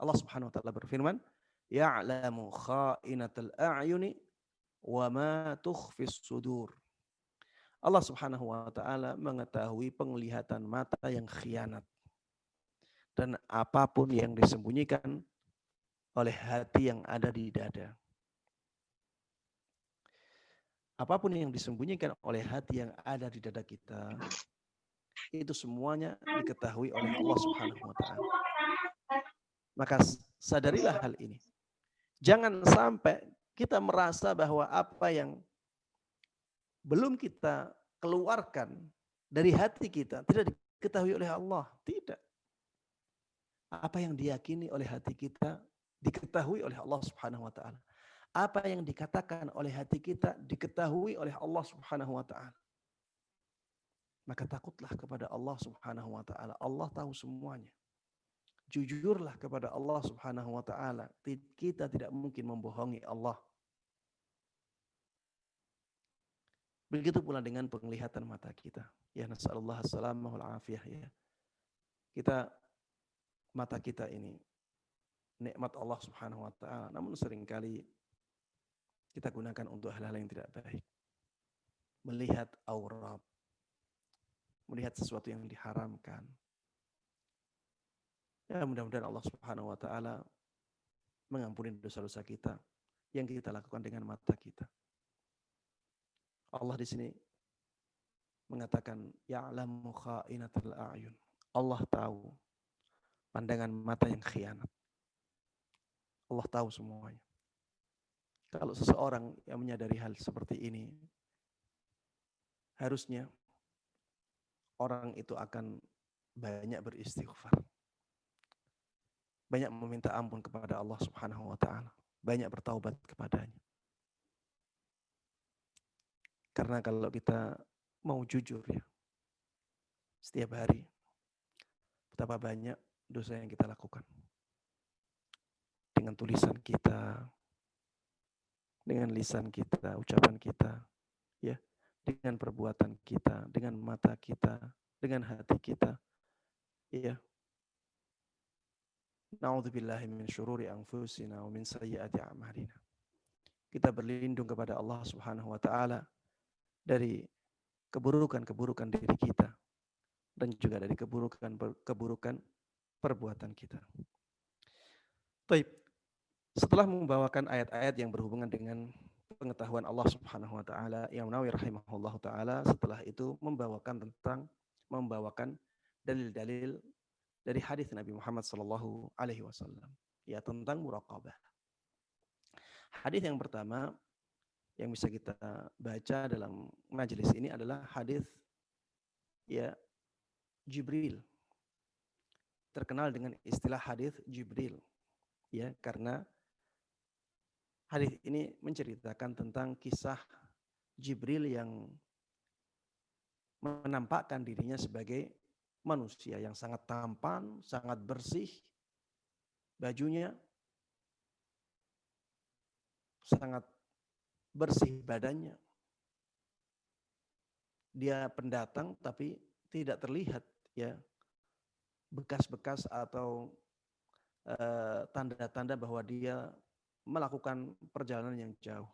Allah Subhanahu wa taala berfirman, "Ya'lamu kha'inatal a'yuni wa ma tukhfis sudur." Allah Subhanahu wa taala mengetahui penglihatan mata yang khianat dan apapun yang disembunyikan oleh hati yang ada di dada. Apapun yang disembunyikan oleh hati yang ada di dada kita, itu semuanya diketahui oleh Allah Subhanahu wa taala. Maka sadarilah hal ini. Jangan sampai kita merasa bahwa apa yang belum kita keluarkan dari hati kita tidak diketahui oleh Allah. Tidak. Apa yang diyakini oleh hati kita diketahui oleh Allah Subhanahu wa taala. Apa yang dikatakan oleh hati kita diketahui oleh Allah Subhanahu wa taala. Maka takutlah kepada Allah Subhanahu wa taala. Allah tahu semuanya. Jujurlah kepada Allah Subhanahu wa taala. Kita tidak mungkin membohongi Allah. Begitu pula dengan penglihatan mata kita. Ya nasallallahu as-salamah wal afiyah ya. Mata kita ini nikmat Allah Subhanahu wa taala, namun seringkali kita gunakan untuk hal-hal yang tidak baik. Melihat aurat, melihat sesuatu yang diharamkan. Ya, mudah-mudahan Allah Subhanahu wa taala mengampuni dosa-dosa kita yang kita lakukan dengan mata kita. Allah di sini mengatakan ya'lamu kha'inatal a'yun. Allah tahu pandangan mata yang khianat. Allah tahu semuanya. Kalau seseorang yang menyadari hal seperti ini, harusnya orang itu akan banyak beristighfar. Banyak meminta ampun kepada Allah Subhanahu wa taala, banyak bertaubat kepadanya. Karena kalau kita mau jujur ya, setiap hari betapa banyak dosa yang kita lakukan. Dengan tulisan kita, dengan lisan kita, ucapan kita, ya, dengan perbuatan kita, dengan mata kita, dengan hati kita, ya. Na'udzubillahi min syururi anfusina wa min sayyiati a'malina. Kita berlindung kepada Allah Subhanahu wa taala dari keburukan-keburukan diri kita dan juga dari keburukan perbuatan kita. Baik, setelah membawakan ayat-ayat yang berhubungan dengan pengetahuan Allah Subhanahu wa taala, Imam Nawawi rahimahullahu taala setelah itu membawakan dalil-dalil dari hadis Nabi Muhammad sallallahu alaihi wasallam ya tentang muraqabah. Hadis yang pertama yang bisa kita baca dalam majelis ini adalah hadis ya Jibril. Terkenal dengan istilah hadis Jibril ya karena hadis ini menceritakan tentang kisah Jibril yang menampakkan dirinya sebagai manusia yang sangat tampan, sangat bersih, bajunya sangat bersih badannya. Dia pendatang tapi tidak terlihat ya bekas-bekas atau tanda-tanda bahwa dia melakukan perjalanan yang jauh.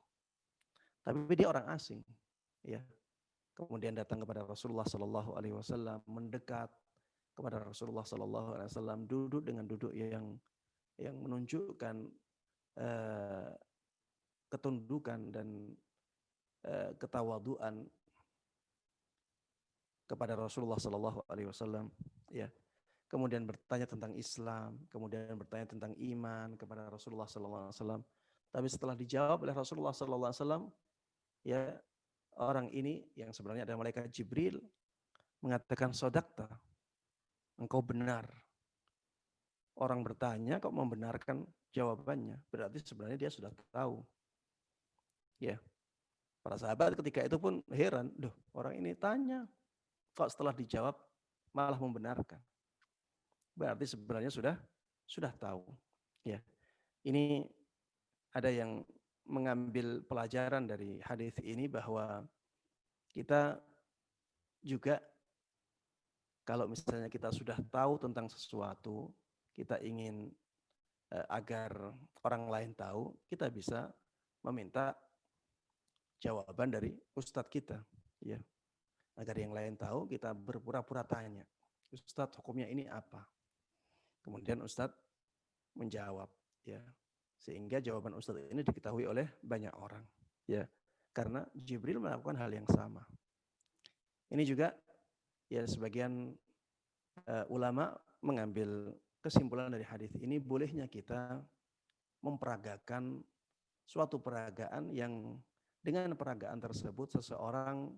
Tapi dia orang asing, ya. Kemudian datang kepada Rasulullah Sallallahu Alaihi Wasallam, mendekat kepada Rasulullah Sallallahu Alaihi Wasallam, duduk dengan duduk yang menunjukkan ketundukan dan ketawaduan kepada Rasulullah Sallallahu Alaihi Wasallam, ya. Kemudian bertanya tentang Islam, kemudian bertanya tentang iman kepada Rasulullah Sallallahu Alaihi Wasallam. Tapi setelah dijawab oleh Rasulullah Sallallahu Alaihi Wasallam, ya orang ini yang sebenarnya adalah malaikat Jibril mengatakan sodakta, engkau benar. Orang bertanya kok membenarkan jawabannya, berarti sebenarnya dia sudah tahu. Ya, para sahabat ketika itu pun heran, loh orang ini tanya, kok setelah dijawab malah membenarkan. Berarti sebenarnya sudah tahu. Ya, ini ada yang mengambil pelajaran dari hadis ini bahwa kita juga kalau misalnya kita sudah tahu tentang sesuatu, kita ingin agar orang lain tahu, kita bisa meminta jawaban dari ustadz kita, ya. Agar yang lain tahu, kita berpura-pura tanya, Ustadz hukumnya ini apa? Kemudian ustadz menjawab, ya. Sehingga jawaban ustadz ini diketahui oleh banyak orang, ya. Karena Jibril melakukan hal yang sama. Ini juga ya sebagian ulama mengambil kesimpulan dari hadis ini, bolehnya kita memperagakan suatu peragaan yang dengan peragaan tersebut seseorang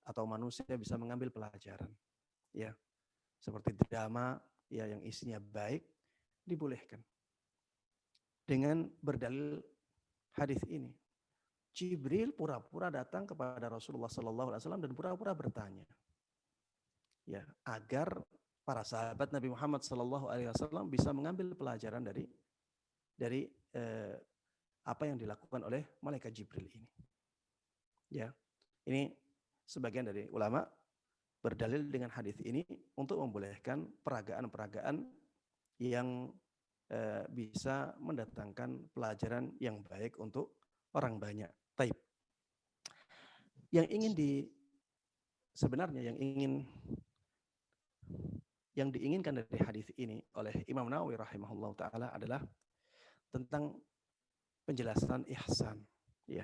atau manusia bisa mengambil pelajaran. Ya. Seperti drama ya yang isinya baik dibolehkan. Dengan berdalil hadis ini. Jibril pura-pura datang kepada Rasulullah Sallallahu Alaihi Wasallam dan pura-pura bertanya, ya agar para sahabat Nabi Muhammad Sallallahu Alaihi Wasallam bisa mengambil pelajaran dari apa yang dilakukan oleh malaikat Jibril ini. Ya, ini sebagian dari ulama berdalil dengan hadis ini untuk membolehkan peragaan-peragaan yang bisa mendatangkan pelajaran yang baik untuk orang banyak. Taib. Yang diinginkan dari hadis ini oleh Imam Nawawi rahimahullah taala adalah tentang penjelasan ihsan, ya.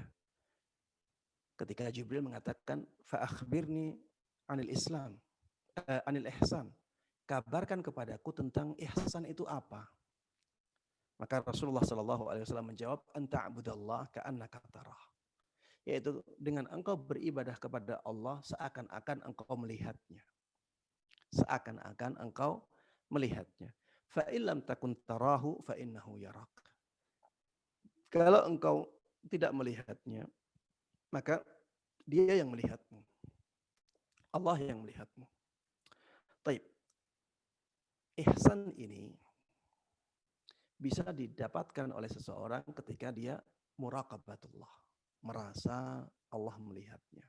Ketika Jibril mengatakan fa akhbirni anil Islam, anil ihsan, kabarkan kepadaku tentang ihsan itu apa? Maka Rasulullah Sallallahu Alaihi Wasallam menjawab, anta'budallah ka'annaka tarah. Yaitu dengan engkau beribadah kepada Allah seakan-akan engkau melihatnya. Seakan-akan engkau melihatnya. Fa illam takun tarahu fa innahu yarak. Kalau engkau tidak melihatnya, maka dia yang melihatmu. Allah yang melihatmu. Taib. Ihsan ini bisa didapatkan oleh seseorang ketika dia muraqabatullah, merasa Allah melihatnya.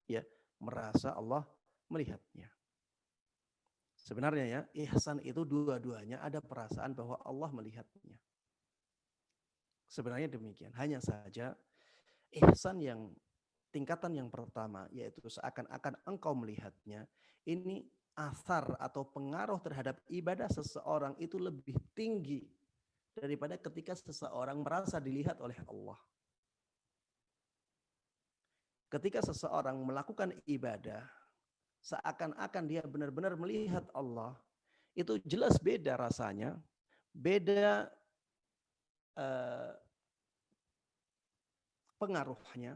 Ya, merasa Allah melihatnya. Sebenarnya ya, ihsan itu dua-duanya ada perasaan bahwa Allah melihatnya. Sebenarnya demikian. Hanya saja ihsan yang tingkatan yang pertama, yaitu seakan-akan engkau melihatnya, ini asar atau pengaruh terhadap ibadah seseorang itu lebih tinggi daripada ketika seseorang merasa dilihat oleh Allah. Ketika seseorang melakukan ibadah, seakan-akan dia benar-benar melihat Allah, itu jelas beda rasanya, beda pengaruhnya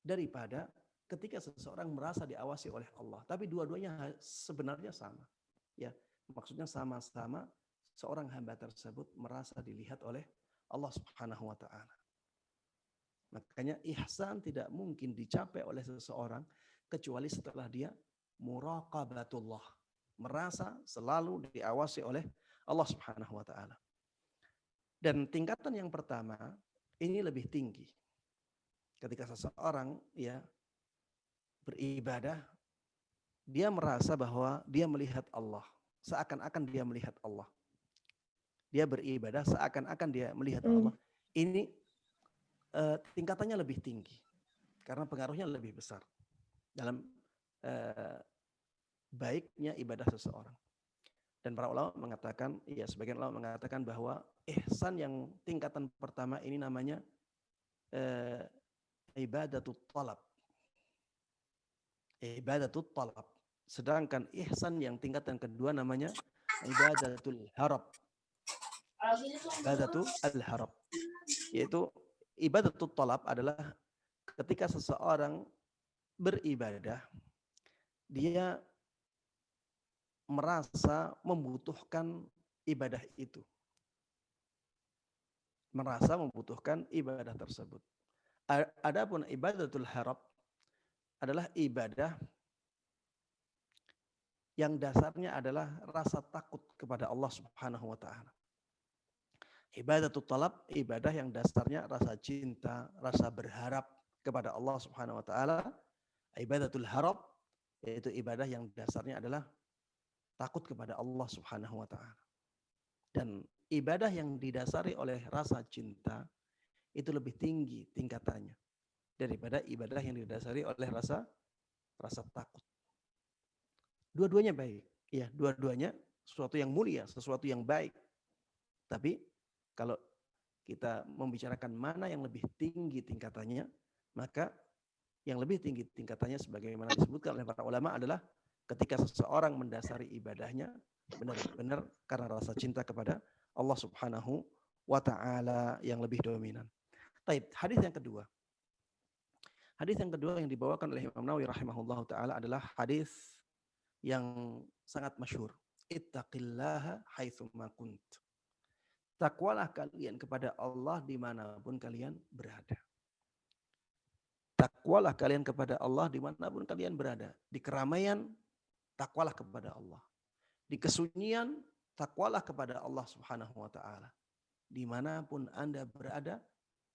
daripada ketika seseorang merasa diawasi oleh Allah. Tapi dua-duanya sebenarnya sama. Ya, maksudnya sama-sama seorang hamba tersebut merasa dilihat oleh Allah Subhanahu wa taala. Makanya ihsan tidak mungkin dicapai oleh seseorang kecuali setelah dia muraqabatullah, merasa selalu diawasi oleh Allah Subhanahu wa taala. Dan tingkatan yang pertama ini lebih tinggi. Ketika seseorang ya beribadah, dia merasa bahwa dia melihat Allah, seakan-akan dia melihat Allah. Dia beribadah seakan-akan dia melihat Allah. Ini tingkatannya lebih tinggi karena pengaruhnya lebih besar dalam baiknya ibadah seseorang. Dan para ulama mengatakan, ya sebagian ulama mengatakan bahwa ihsan yang tingkatan pertama ini namanya ibadatut talab. Ibadatut talab. Sedangkan ihsan yang tingkatan kedua namanya ibadatul harab. Ibadatul harab. Yaitu ibadatul talab adalah ketika seseorang beribadah, dia merasa membutuhkan ibadah itu. Merasa membutuhkan ibadah tersebut. Adapun ibadatul harab adalah ibadah yang dasarnya adalah rasa takut kepada Allah Subhanahu wa taala. Ibadatul talab, ibadah yang dasarnya rasa cinta, rasa berharap kepada Allah Subhanahu wa taala. Ibadatul harab, yaitu ibadah yang dasarnya adalah takut kepada Allah Subhanahu wa taala. Dan ibadah yang didasari oleh rasa cinta itu lebih tinggi tingkatannya daripada ibadah yang didasari oleh rasa takut. Dua-duanya baik, ya, dua-duanya sesuatu yang mulia, sesuatu yang baik. Tapi kalau kita membicarakan mana yang lebih tinggi tingkatannya, maka yang lebih tinggi tingkatannya sebagaimana disebutkan oleh para ulama adalah ketika seseorang mendasari ibadahnya benar-benar karena rasa cinta kepada Allah Subhanahu wa taala yang lebih dominan. Baik, hadis yang kedua. Hadis yang kedua yang dibawakan oleh Imam Nawawi rahimahullahu taala adalah hadis yang sangat masyhur. Ittaqillaha haitsu ma kunt. Takwalah kalian kepada Allah dimanapun kalian berada. Takwalah kalian kepada Allah dimanapun kalian berada. Di keramaian, takwalah kepada Allah. Di kesunyian, takwalah kepada Allah Subhanahu wa taala. Dimanapun Anda berada,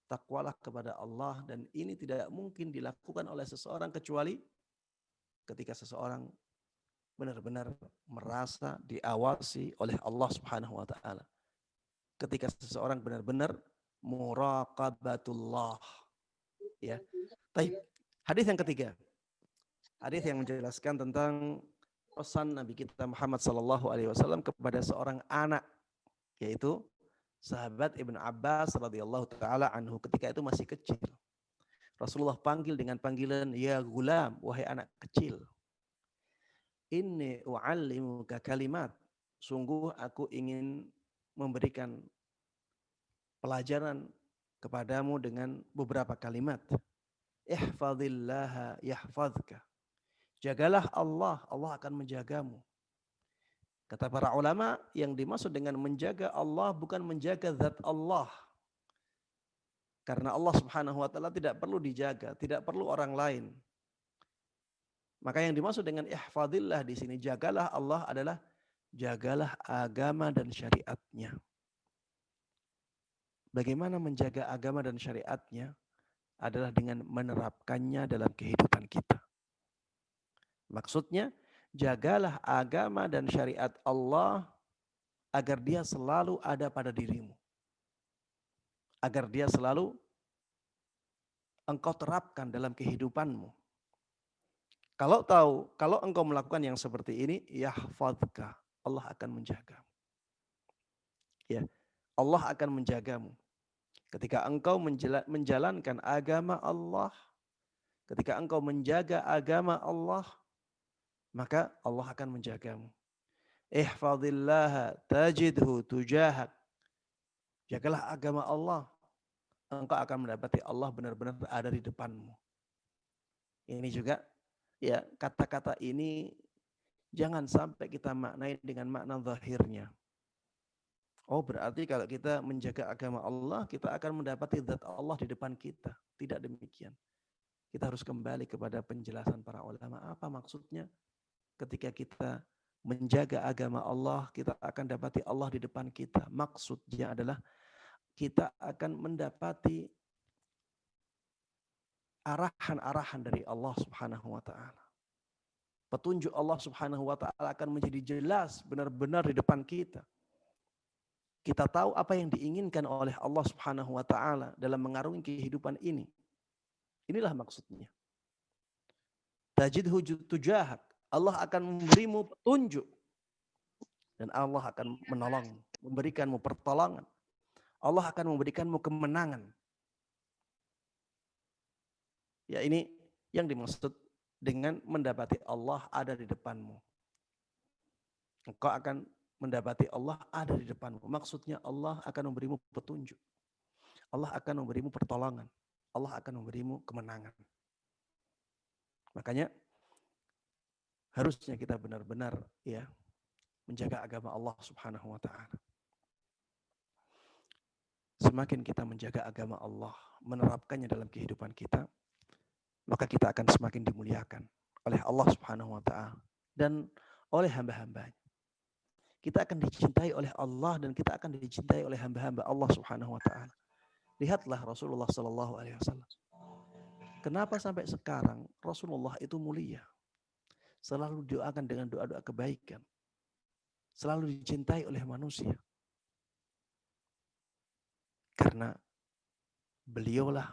takwalah kepada Allah. Dan ini tidak mungkin dilakukan oleh seseorang kecuali ketika seseorang benar-benar merasa diawasi oleh Allah Subhanahu wa taala. Ketika seseorang benar-benar muraqabatullah. Ya. Baik. Hadis yang ketiga. Hadis yang menjelaskan tentang pesan Nabi kita Muhammad sallallahu alaihi wasallam kepada seorang anak, yaitu sahabat Ibnu Abbas radhiyallahu taala anhu ketika itu masih kecil. Rasulullah panggil dengan panggilan ya gulam, wahai anak kecil. Inni u'allimuka kalimat. Sungguh aku ingin memberikan pelajaran kepadamu dengan beberapa kalimat. Ihfazillaha yahfazka. Jagalah Allah, Allah akan menjagamu. Kata para ulama, yang dimaksud dengan menjaga Allah bukan menjaga zat Allah. Karena Allah Subhanahu wa taala tidak perlu dijaga, tidak perlu orang lain. Maka yang dimaksud dengan ihfazillah di sini, jagalah Allah adalah jagalah agama dan syariatnya. Bagaimana menjaga agama dan syariatnya? Adalah dengan menerapkannya dalam kehidupan kita. Maksudnya, Jagalah agama dan syariat Allah agar dia selalu ada pada dirimu. Agar dia selalu engkau terapkan dalam kehidupanmu. Kalau engkau melakukan yang seperti ini, yahfadzka, Allah akan menjagamu. Ya, Allah akan menjagamu. Ketika engkau menjalankan agama Allah, ketika engkau menjaga agama Allah, maka Allah akan menjagamu. Ihfazillaha tajidhu tujahak. Jagalah agama Allah, engkau akan mendapati Allah benar-benar ada di depanmu. Ini juga, ya, kata-kata ini jangan sampai kita maknai dengan makna zahirnya. Oh, berarti kalau kita menjaga agama Allah, kita akan mendapati zat Allah di depan kita. Tidak demikian. Kita harus kembali kepada penjelasan para ulama. Apa maksudnya? Ketika kita menjaga agama Allah, kita akan dapati Allah di depan kita. Maksudnya adalah kita akan mendapati arahan-arahan dari Allah Subhanahu wa taala. Petunjuk Allah Subhanahu wa taala akan menjadi jelas benar-benar di depan kita. Kita tahu apa yang diinginkan oleh Allah Subhanahu wa taala dalam mengarungi kehidupan ini. Inilah maksudnya. Tajidhu tujahak. Allah akan memberimu petunjuk dan Allah akan menolong, memberikanmu pertolongan. Allah akan memberikanmu kemenangan. Ya, ini yang dimaksud dengan mendapati Allah ada di depanmu. Engkau akan mendapati Allah ada di depanmu. Maksudnya Allah akan memberimu petunjuk. Allah akan memberimu pertolongan. Allah akan memberimu kemenangan. Makanya harusnya kita benar-benar, ya, menjaga agama Allah Subhanahu wa taala. Semakin kita menjaga agama Allah, menerapkannya dalam kehidupan kita, maka kita akan semakin dimuliakan oleh Allah Subhanahu wa taala dan oleh hamba-hambanya. Kita akan dicintai oleh Allah dan kita akan dicintai oleh hamba-hamba Allah Subhanahu wa taala. Lihatlah Rasulullah sallallahu alaihi wasallam. Kenapa sampai sekarang Rasulullah itu mulia? Selalu doakan dengan doa-doa kebaikan. Selalu dicintai oleh manusia. Karena beliaulah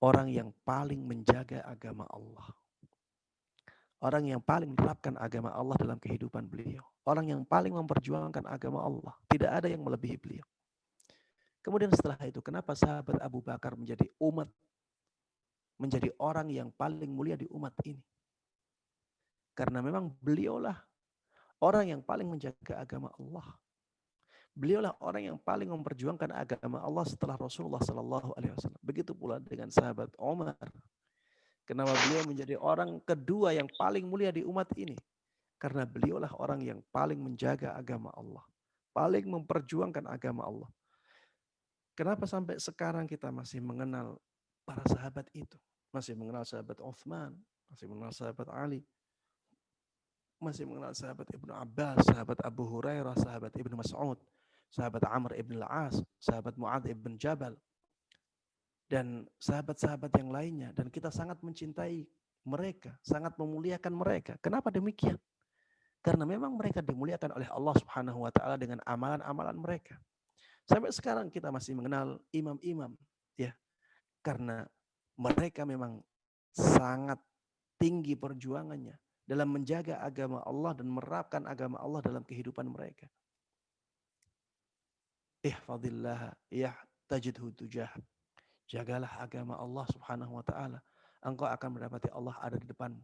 orang yang paling menjaga agama Allah. Orang yang paling menerapkan agama Allah dalam kehidupan beliau. Orang yang paling memperjuangkan agama Allah. Tidak ada yang melebihi beliau. Kemudian setelah itu, kenapa sahabat Abu Bakar menjadi orang yang paling mulia di umat ini? Karena memang beliaulah orang yang paling menjaga agama Allah. Beliaulah orang yang paling memperjuangkan agama Allah setelah Rasulullah Sallallahu Alaihi Wasallam. Begitu pula dengan sahabat Umar. Kenapa beliau menjadi orang kedua yang paling mulia di umat ini? Karena beliaulah orang yang paling menjaga agama Allah. Paling memperjuangkan agama Allah. Kenapa sampai sekarang kita masih mengenal para sahabat itu? Masih mengenal sahabat Uthman, masih mengenal sahabat Ali, masih mengenal sahabat Ibnu Abbas, sahabat Abu Hurairah, sahabat Ibnu Mas'ud, sahabat Amr ibn al-As, sahabat Mu'adz ibn Jabal, dan sahabat-sahabat yang lainnya. Dan kita sangat mencintai mereka, sangat memuliakan mereka. Kenapa demikian? Karena memang mereka dimuliakan oleh Allah Subhanahu wa taala dengan amalan-amalan mereka. Sampai sekarang kita masih mengenal imam-imam, ya. Karena mereka memang sangat tinggi perjuangannya dalam menjaga agama Allah dan menerapkan agama Allah dalam kehidupan mereka. Ihfadillah tajidhu tujahak. Jagalah agama Allah Subhanahu wa taala. Engkau akan mendapati Allah ada di depanmu.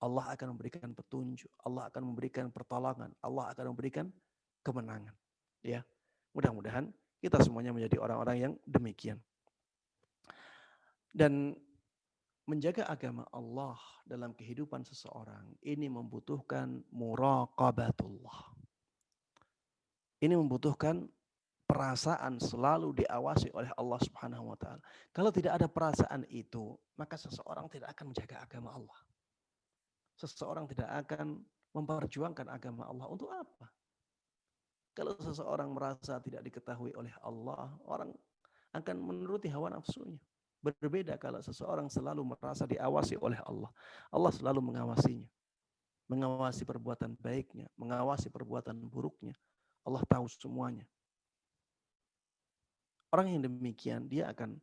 Allah akan memberikan petunjuk, Allah akan memberikan pertolongan, Allah akan memberikan kemenangan. Ya. Mudah-mudahan kita semuanya menjadi orang-orang yang demikian. Dan menjaga agama Allah dalam kehidupan seseorang ini membutuhkan muraqabatullah. Ini membutuhkan perasaan selalu diawasi oleh Allah Subhanahu wa taala. Kalau tidak ada perasaan itu, maka seseorang tidak akan menjaga agama Allah. Seseorang tidak akan memperjuangkan agama Allah. Untuk apa? Kalau seseorang merasa tidak diketahui oleh Allah, orang akan menuruti hawa nafsunya. Berbeda kalau seseorang selalu merasa diawasi oleh Allah. Allah selalu mengawasinya. mengawasi perbuatan baiknya, mengawasi perbuatan buruknya. Allah tahu semuanya. Orang yang demikian, dia akan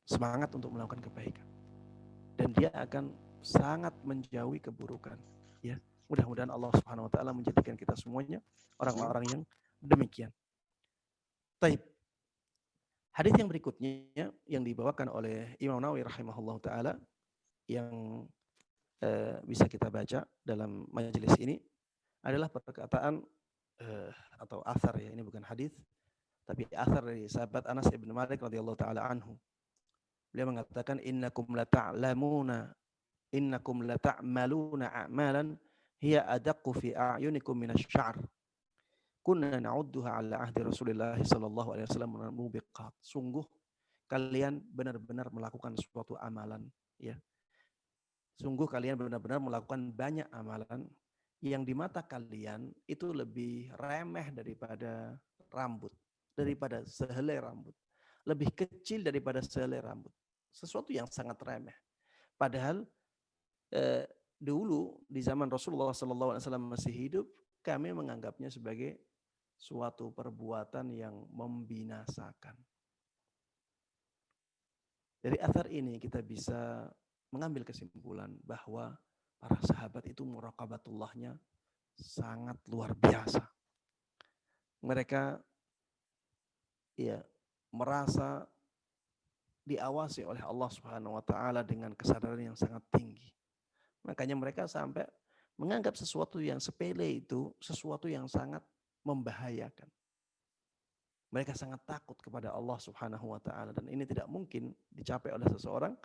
semangat untuk melakukan kebaikan. Dan dia akan sangat menjauhi keburukan. Ya, mudah-mudahan Allah Subhanahu wa taala menjadikan kita semuanya orang-orang yang demikian. Taib. Hadis yang berikutnya yang dibawakan oleh Imam Nawawi rahimahullah taala yang bisa kita baca dalam majelis ini adalah perkataan atau athar, ya, ini bukan hadis tapi athar dari sahabat Anas ibn Malik radhiyallahu taala anhu. Beliau mengatakan innakum lata'maluna a'malan hiya adaqqu fi a'yunikum minasy-sya'r. Kunna na'udduha 'ala ahdi Rasulillah sallallahu alaihi wasallam mubiqat. Sungguh kalian benar-benar melakukan suatu amalan, ya. Sungguh kalian benar-benar melakukan banyak amalan yang di mata kalian itu lebih remeh daripada rambut, daripada sehelai rambut. Lebih kecil daripada sehelai rambut. Sesuatu yang sangat remeh. Padahal dulu di zaman Rasulullah SAW masih hidup, kami menganggapnya sebagai suatu perbuatan yang membinasakan. Dari athar ini kita bisa mengambil kesimpulan bahwa para sahabat itu muraqabatullahnya sangat luar biasa. Mereka merasa diawasi oleh Allah Subhanahu wa taala dengan kesadaran yang sangat tinggi. Makanya mereka sampai menganggap sesuatu yang sepele itu sesuatu yang sangat membahayakan. Mereka sangat takut kepada Allah Subhanahu wa taala dan ini tidak mungkin dicapai oleh seseorang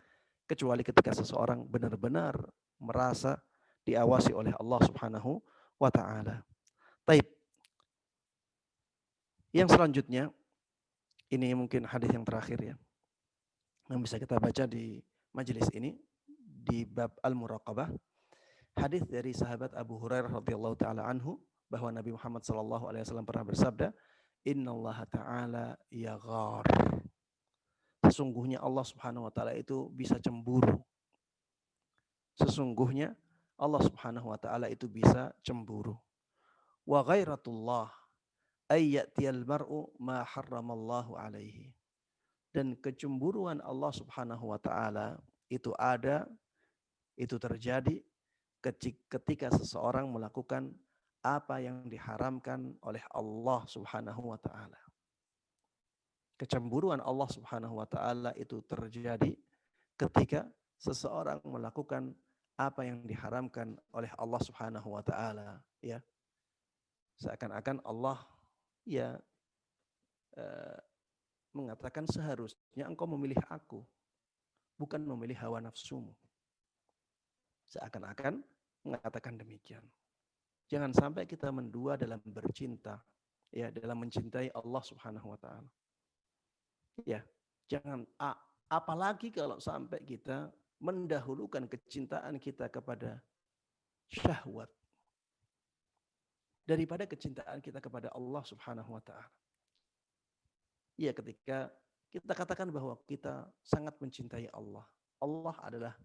kecuali ketika seseorang benar-benar merasa diawasi oleh Allah Subhanahu wa taala. Taib. Yang selanjutnya, ini mungkin hadis yang terakhir, ya, yang bisa kita baca di majelis ini di bab al-muraqabah. Hadis dari sahabat Abu Hurairah radhiyallahu taala anhu bahwa Nabi Muhammad sallallahu alaihi wasallam pernah bersabda, "Innallaha ta'ala yaghar." Sesungguhnya Allah Subhanahu wa taala itu bisa cemburu. Sesungguhnya Allah Subhanahu wa taala itu bisa cemburu. Wa ghairatullah ayyatiyal mar'u ma harramallahu alaihi. Dan kecemburuan Allah Subhanahu wa taala itu ada, itu terjadi ketika seseorang melakukan apa yang diharamkan oleh Allah Subhanahu wa taala. Kecemburuan Allah Subhanahu wa taala itu terjadi ketika seseorang melakukan apa yang diharamkan oleh Allah Subhanahu wa taala, ya. Seakan-akan Allah mengatakan seharusnya engkau memilih aku, bukan memilih hawa nafsumu. Seakan-akan mengatakan demikian. Jangan sampai kita mendua dalam bercinta, ya, dalam mencintai Allah Subhanahu wa taala. Ya, jangan apalagi kalau sampai kita mendahulukan kecintaan kita kepada syahwat daripada kecintaan kita kepada Allah Subhanahu wa taala. Ya, ketika kita katakan bahwa kita sangat mencintai Allah. Allah adalah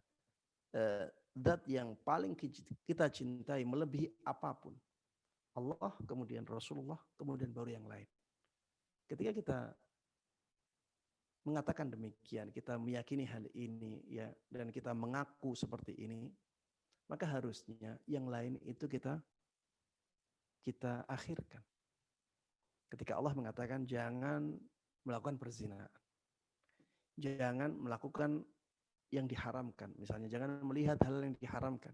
zat yang paling kita cintai melebihi apapun. Allah, kemudian Rasulullah, kemudian baru yang lain. Ketika kita mengatakan demikian, kita meyakini hal ini, ya, dan kita mengaku seperti ini, maka harusnya yang lain itu kita akhirkan. Ketika Allah mengatakan jangan melakukan perzinahan, jangan melakukan yang diharamkan, misalnya jangan melihat hal yang diharamkan.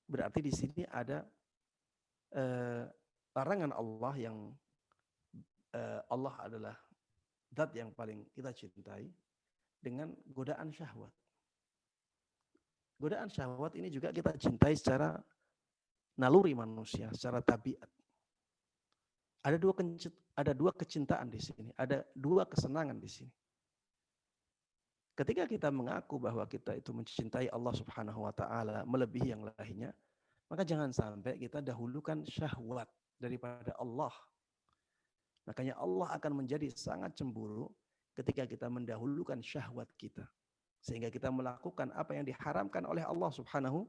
Berarti di sini ada larangan Allah yang Allah adalah zat yang paling kita cintai dengan godaan syahwat. Godaan syahwat ini juga kita cintai secara naluri manusia, secara tabiat. Ada dua kecintaan di sini, ada dua kesenangan di sini. Ketika kita mengaku bahwa kita itu mencintai Allah Subhanahu wa taala melebihi yang lainnya, maka jangan sampai kita dahulukan syahwat daripada Allah. Makanya Allah akan menjadi sangat cemburu ketika kita mendahulukan syahwat kita. sehingga kita melakukan apa yang diharamkan oleh Allah Subhanahu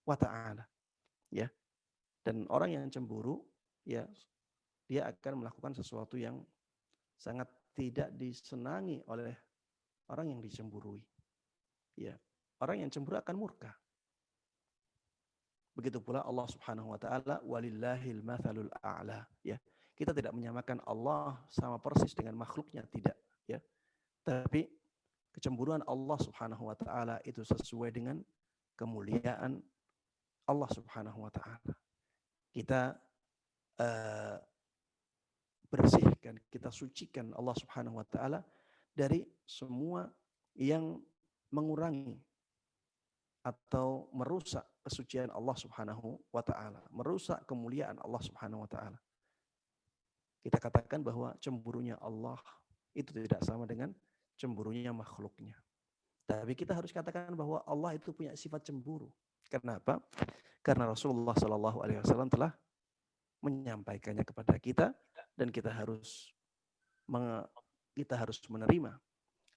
wa taala, ya. Dan orang yang cemburu, ya, dia akan melakukan sesuatu yang sangat tidak disenangi oleh orang yang dicemburui. Ya, orang yang cemburu akan murka. Begitu pula Allah Subhanahu wa taala, walillahil matsalul a'la, ya. Kita tidak menyamakan Allah sama persis dengan makhluknya, tidak, ya. Tapi kecemburuan Allah Subhanahu wa taala itu sesuai dengan kemuliaan Allah Subhanahu wa taala. Kita bersihkan, kita sucikan Allah Subhanahu wa taala dari semua yang mengurangi atau merusak kesucian Allah Subhanahu wa taala, merusak kemuliaan Allah Subhanahu wa taala. Kita katakan bahwa cemburunya Allah itu tidak sama dengan cemburunya makhluknya. Tapi kita harus katakan bahwa Allah itu punya sifat cemburu. Kenapa? Karena Rasulullah SAW telah menyampaikannya kepada kita, dan kita harus menerima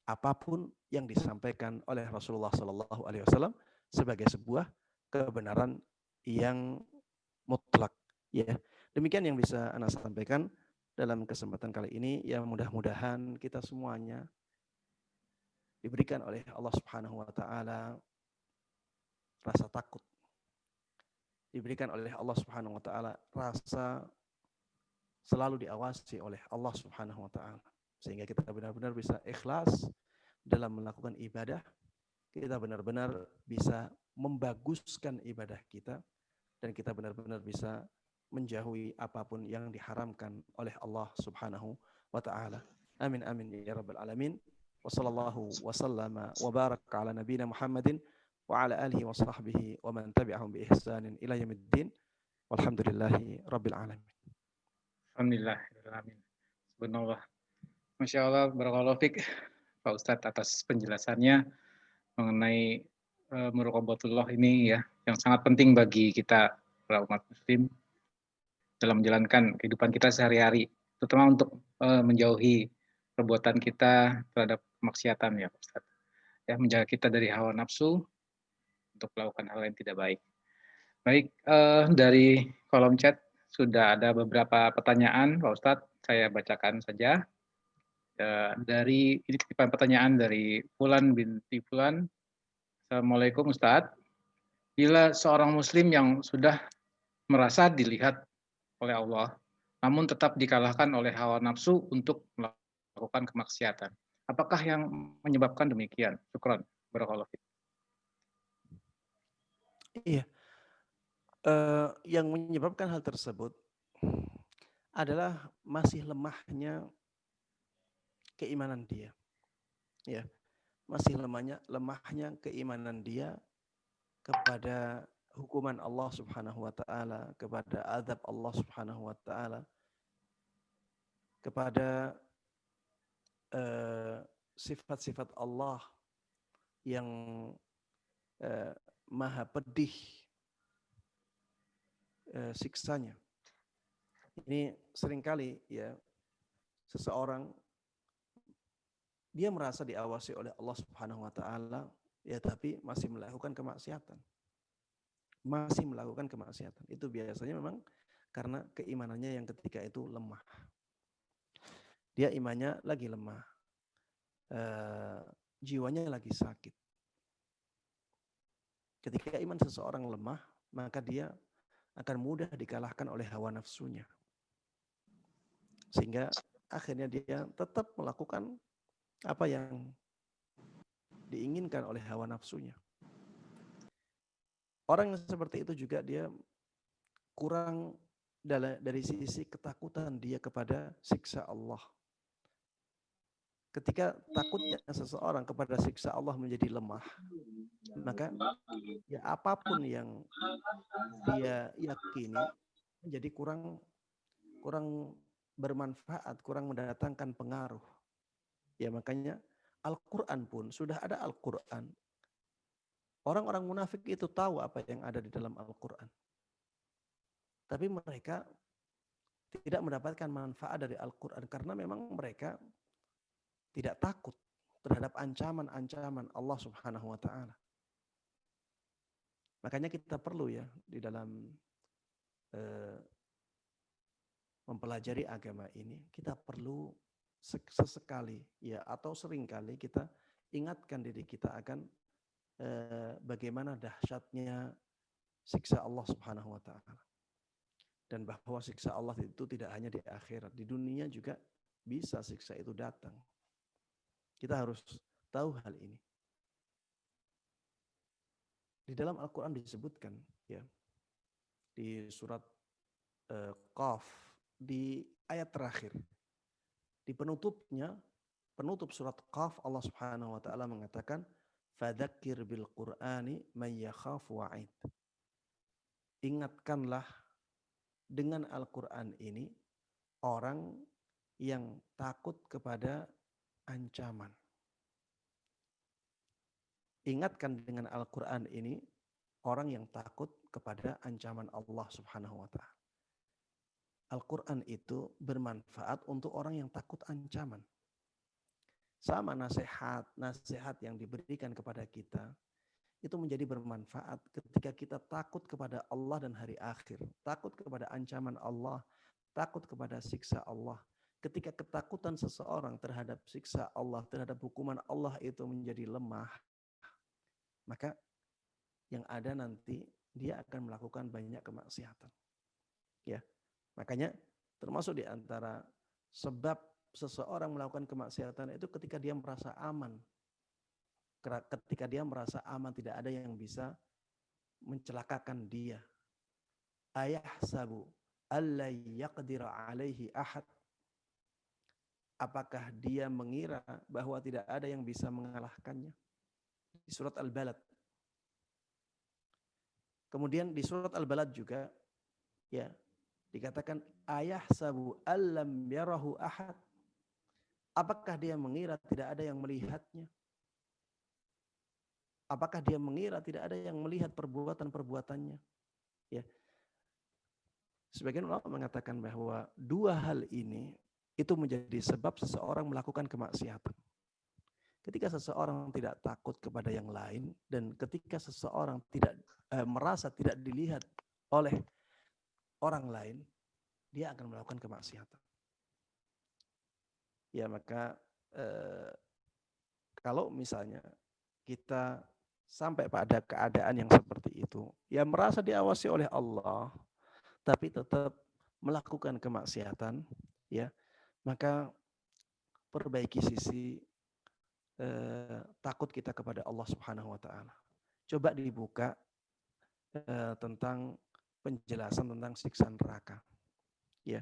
apapun yang disampaikan oleh Rasulullah SAW sebagai sebuah kebenaran yang mutlak. Ya, demikian yang bisa Ana sampaikan dalam kesempatan kali ini. Ya, mudah-mudahan kita semuanya diberikan oleh Allah Subhanahu wa taala rasa takut. Diberikan oleh Allah Subhanahu wa taala rasa selalu diawasi oleh Allah Subhanahu wa taala, sehingga kita benar-benar bisa ikhlas dalam melakukan ibadah. Kita benar-benar bisa membaguskan ibadah kita, dan kita benar-benar bisa menjauhi apapun yang diharamkan oleh Allah Subhanahu wa taala. Amin amin ya rabbal alamin. Wa sallallahu wa sallama wa baraka ala nabiyina Muhammadin wa ala alihi wa sahbihi wa man tabi'ahum bi ihsanin ila yaumiddin. Walhamdulillahi rabbil alamin. Alhamdulillah. Subhanallah. Masya Allah, barakallahu fiik Pak Ustadz atas penjelasannya mengenai muraqabatullah ini, ya, yang sangat penting bagi kita para umat muslim dalam menjalankan kehidupan kita sehari-hari, terutama untuk menjauhi perbuatan kita terhadap kemaksiatan, ya Pak Ustadz. Ya, menjaga kita dari hawa nafsu untuk melakukan hal yang tidak baik. Baik, dari kolom chat sudah ada beberapa pertanyaan, Pak Ustadz. Saya bacakan saja. Dari ini titipan pertanyaan dari Fulan binti Fulan. Assalamualaikum Ustadz. Bila seorang muslim yang sudah merasa dilihat oleh Allah, namun tetap dikalahkan oleh hawa nafsu untuk melakukan kemaksiatan, apakah yang menyebabkan demikian? Syukran. Barakallahu fiik. Iya. Yang menyebabkan hal tersebut adalah masih lemahnya keimanan dia. Ya, masih lemahnya keimanan dia kepada hukuman Allah Subhanahu wa taala, kepada azab Allah Subhanahu wa taala, kepada sifat-sifat Allah yang maha pedih siksanya. Ini seringkali, ya, seseorang dia merasa diawasi oleh Allah Subhanahu wa taala, ya, tapi masih melakukan kemaksiatan. Masih melakukan kemaksiatan. Itu biasanya memang karena keimanannya yang ketika itu lemah. Dia imannya lagi lemah. Jiwanya lagi sakit. Ketika iman seseorang lemah, maka dia akan mudah dikalahkan oleh hawa nafsunya. Sehingga akhirnya dia tetap melakukan apa yang diinginkan oleh hawa nafsunya. Orang yang seperti itu juga dia kurang dari sisi ketakutan dia kepada siksa Allah. Ketika takutnya seseorang kepada siksa Allah menjadi lemah, maka ya apapun yang dia yakini menjadi kurang bermanfaat, kurang mendatangkan pengaruh. Ya, makanya Al-Quran pun, sudah ada Al-Quran. Orang-orang munafik itu tahu apa yang ada di dalam Al-Quran. Tapi mereka tidak mendapatkan manfaat dari Al-Quran karena memang mereka tidak takut terhadap ancaman-ancaman Allah Subhanahu wa taala. Makanya kita perlu ya di dalam mempelajari agama ini, kita perlu sesekali ya atau seringkali kita ingatkan diri kita akan bagaimana dahsyatnya siksa Allah Subhanahu wa taala. Dan bahwa siksa Allah itu tidak hanya di akhirat, di dunia juga bisa siksa itu datang. Kita harus tahu hal ini. Di dalam Al-Quran disebutkan ya di surat Qaf di ayat terakhir, di penutup surat Qaf, Allah Subhanahu wa taala mengatakan fadzakir bil Qur'ani man yakhafu wa'id. Ingatkanlah dengan Al-Quran ini orang yang takut kepada ancaman. Ingatkan dengan Al-Quran ini orang yang takut kepada ancaman Allah Subhanahu wa taala. Al-Quran itu bermanfaat untuk orang yang takut ancaman. Sama nasihat yang diberikan kepada kita itu menjadi bermanfaat ketika kita takut kepada Allah dan hari akhir, takut kepada ancaman Allah, takut kepada siksa Allah. Ketika ketakutan seseorang terhadap siksa Allah, terhadap hukuman Allah itu menjadi lemah, maka yang ada nanti dia akan melakukan banyak kemaksiatan. Ya. Makanya termasuk di antara sebab seseorang melakukan kemaksiatan itu ketika dia merasa aman. Ketika dia merasa aman, tidak ada yang bisa mencelakakan dia. Ayahsabu alla yaqdira alaihi ahad. Apakah dia mengira bahwa tidak ada yang bisa mengalahkannya? Di surat Al-Balad. Kemudian di surat Al-Balad juga ya dikatakan ayahsabu allam yarahu ahad. Apakah dia mengira tidak ada yang melihatnya? Apakah dia mengira tidak ada yang melihat perbuatan-perbuatannya? Ya. Sebagian ulama mengatakan bahwa dua hal ini itu menjadi sebab seseorang melakukan kemaksiatan. Ketika seseorang tidak takut kepada yang lain dan ketika seseorang tidak merasa tidak dilihat oleh orang lain, dia akan melakukan kemaksiatan. Ya, maka kalau misalnya kita sampai pada keadaan yang seperti itu, ya merasa diawasi oleh Allah, tapi tetap melakukan kemaksiatan, ya, maka perbaiki sisi takut kita kepada Allah Subhanahu wa taala. Coba dibuka tentang penjelasan tentang siksa neraka. Ya.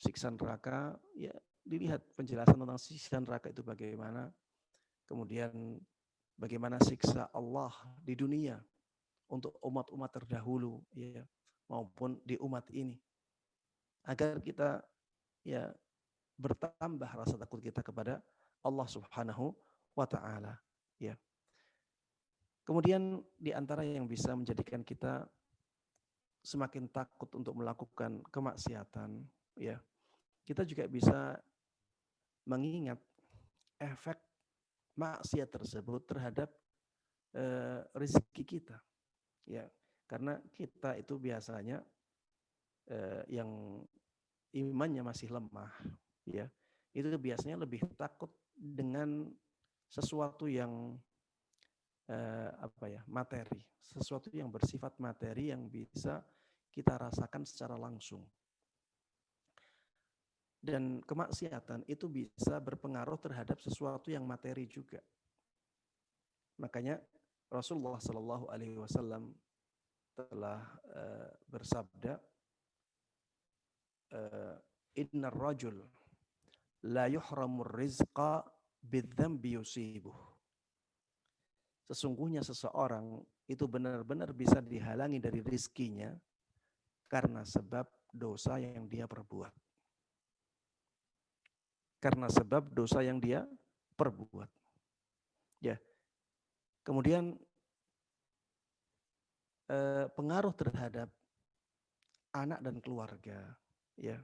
Siksa neraka, ya dilihat penjelasan tentang siksa neraka itu bagaimana. Kemudian bagaimana siksa Allah di dunia untuk umat-umat terdahulu, ya, maupun di umat ini, agar kita ya bertambah rasa takut kita kepada Allah Subhanahu wa taala, ya. Kemudian di antara yang bisa menjadikan kita semakin takut untuk melakukan kemaksiatan, ya, kita juga bisa mengingat efek maksiat tersebut terhadap rezeki kita, ya, karena kita itu biasanya yang imannya masih lemah, ya, itu biasanya lebih takut dengan sesuatu yang materi, sesuatu yang bersifat materi yang bisa kita rasakan secara langsung. Dan kemaksiatan itu bisa berpengaruh terhadap sesuatu yang materi juga. Makanya Rasulullah Shallallahu Alaihi Wasallam telah bersabda, Innar rajul la yuhramur rizqa bidzambi yusibuh. Sesungguhnya seseorang itu benar-benar bisa dihalangi dari rizkinya karena sebab dosa yang dia perbuat. Karena sebab dosa yang dia perbuat. Ya. Kemudian pengaruh terhadap anak dan keluarga, ya.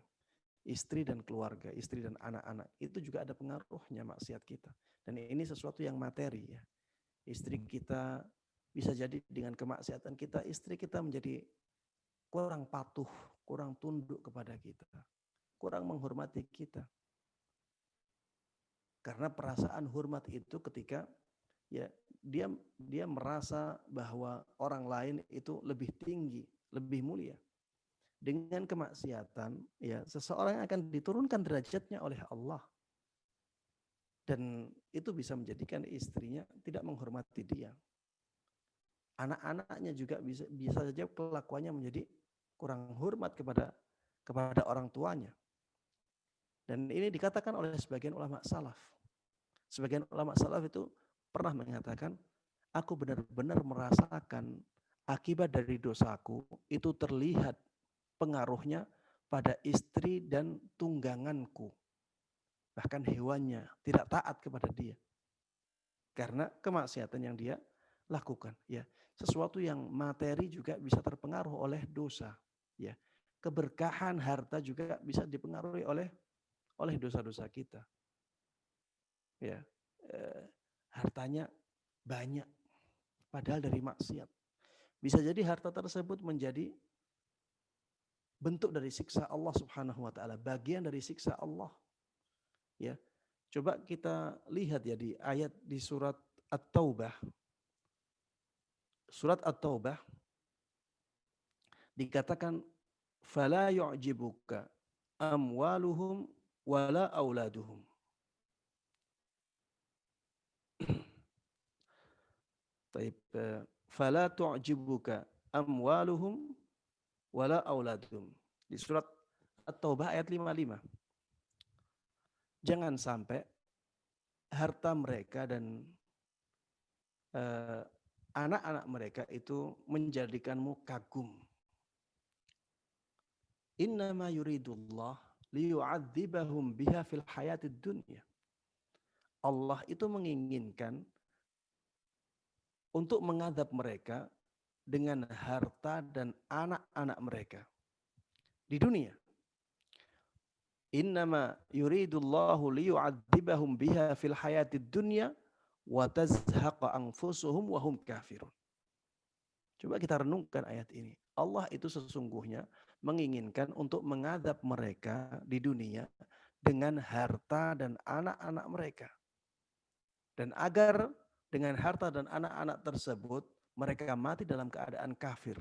istri dan keluarga, istri dan anak-anak, itu juga ada pengaruhnya maksiat kita. Dan ini sesuatu yang materi ya. Istri kita bisa jadi dengan kemaksiatan kita, istri kita menjadi kurang patuh, kurang tunduk kepada kita, kurang menghormati kita. Karena perasaan hormat itu ketika ya dia merasa bahwa orang lain itu lebih tinggi, lebih mulia. Dengan kemaksiatan, ya seseorang akan diturunkan derajatnya oleh Allah. Dan itu bisa menjadikan istrinya tidak menghormati dia. Anak-anaknya juga bisa saja kelakuannya menjadi kurang hormat kepada orang tuanya. Dan ini dikatakan oleh sebagian ulama salaf. Sebagian ulama salaf itu pernah mengatakan, aku benar-benar merasakan akibat dari dosaku itu terlihat pengaruhnya pada istri dan tungganganku. Bahkan hewannya tidak taat kepada dia. Karena kemaksiatan yang dia lakukan. Ya, sesuatu yang materi juga bisa terpengaruh oleh dosa. Ya, keberkahan harta juga bisa dipengaruhi oleh dosa-dosa kita. Ya, hartanya banyak, padahal dari maksiat. Bisa jadi harta tersebut menjadi bentuk dari siksa Allah Subhanahu wa taala, bagian dari siksa Allah. Ya. Coba kita lihat ya di ayat di surat At-Taubah. Surat At-Taubah dikatakan fala yu'jibuka amwaluhum wala auladuhum. Baik, fala tu'jibuka amwaluhum wala auladuhum. Di surat At-Taubah ayat 55. Jangan sampai harta mereka dan anak-anak mereka itu menjadikanmu kagum. Innama yuridullah liyu'adzibahum biha fil hayatid dunya. Allah itu menginginkan untuk mengadab mereka dengan harta dan anak-anak mereka di dunia. Innama yuridullahu liyu'adzibahum biha fil hayatid dunya wa tazhaqa anfusuhum wa hum kafirun. Coba kita renungkan ayat ini. Allah itu sesungguhnya menginginkan untuk mengadab mereka di dunia dengan harta dan anak-anak mereka. Dan agar dengan harta dan anak-anak tersebut mereka mati dalam keadaan kafir.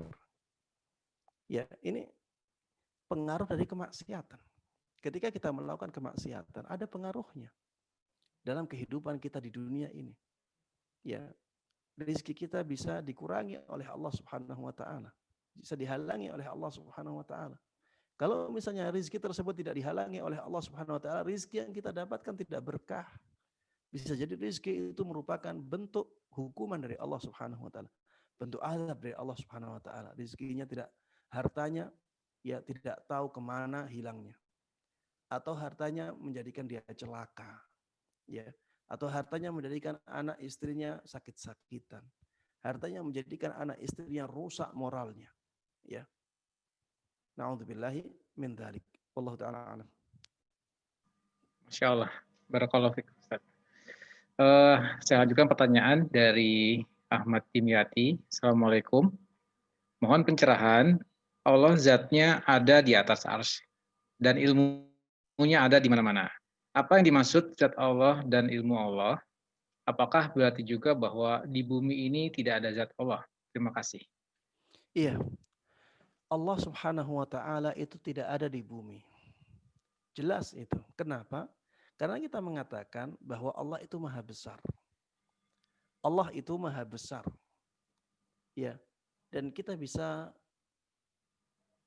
Ya, ini pengaruh dari kemaksiatan. Ketika kita melakukan kemaksiatan, ada pengaruhnya dalam kehidupan kita di dunia ini. Ya, rezeki kita bisa dikurangi oleh Allah Subhanahu wa taala. Bisa dihalangi oleh Allah Subhanahu wa taala. Kalau misalnya rezeki tersebut tidak dihalangi oleh Allah Subhanahu wa taala, rezeki yang kita dapatkan tidak berkah. Bisa jadi rezeki itu merupakan bentuk hukuman dari Allah Subhanahu wa taala. Bentuk azab dari Allah Subhanahu wa taala. Rezekinya tidak, hartanya ya tidak tahu kemana hilangnya. Atau hartanya menjadikan dia celaka. Ya. Atau hartanya menjadikan anak istrinya sakit-sakitan. Hartanya menjadikan anak istrinya rusak moralnya. Ya. Na'udzubillahi min dzalik. Wallahu taala alam. Masya Allah. Barakallahu fiik, Ustaz. Saya ajukan pertanyaan dari Ahmad Dimyati. Assalamualaikum. Mohon pencerahan. Allah zatnya ada di atas arsy dan ilmunya ada di mana-mana. Apa yang dimaksud zat Allah dan ilmu Allah? Apakah berarti juga bahwa di bumi ini tidak ada zat Allah? Terima kasih. Iya. Allah Subhanahu wa taala itu tidak ada di bumi. Jelas itu. Kenapa? Karena kita mengatakan bahwa Allah itu maha besar. Allah itu maha besar. Ya. Dan kita bisa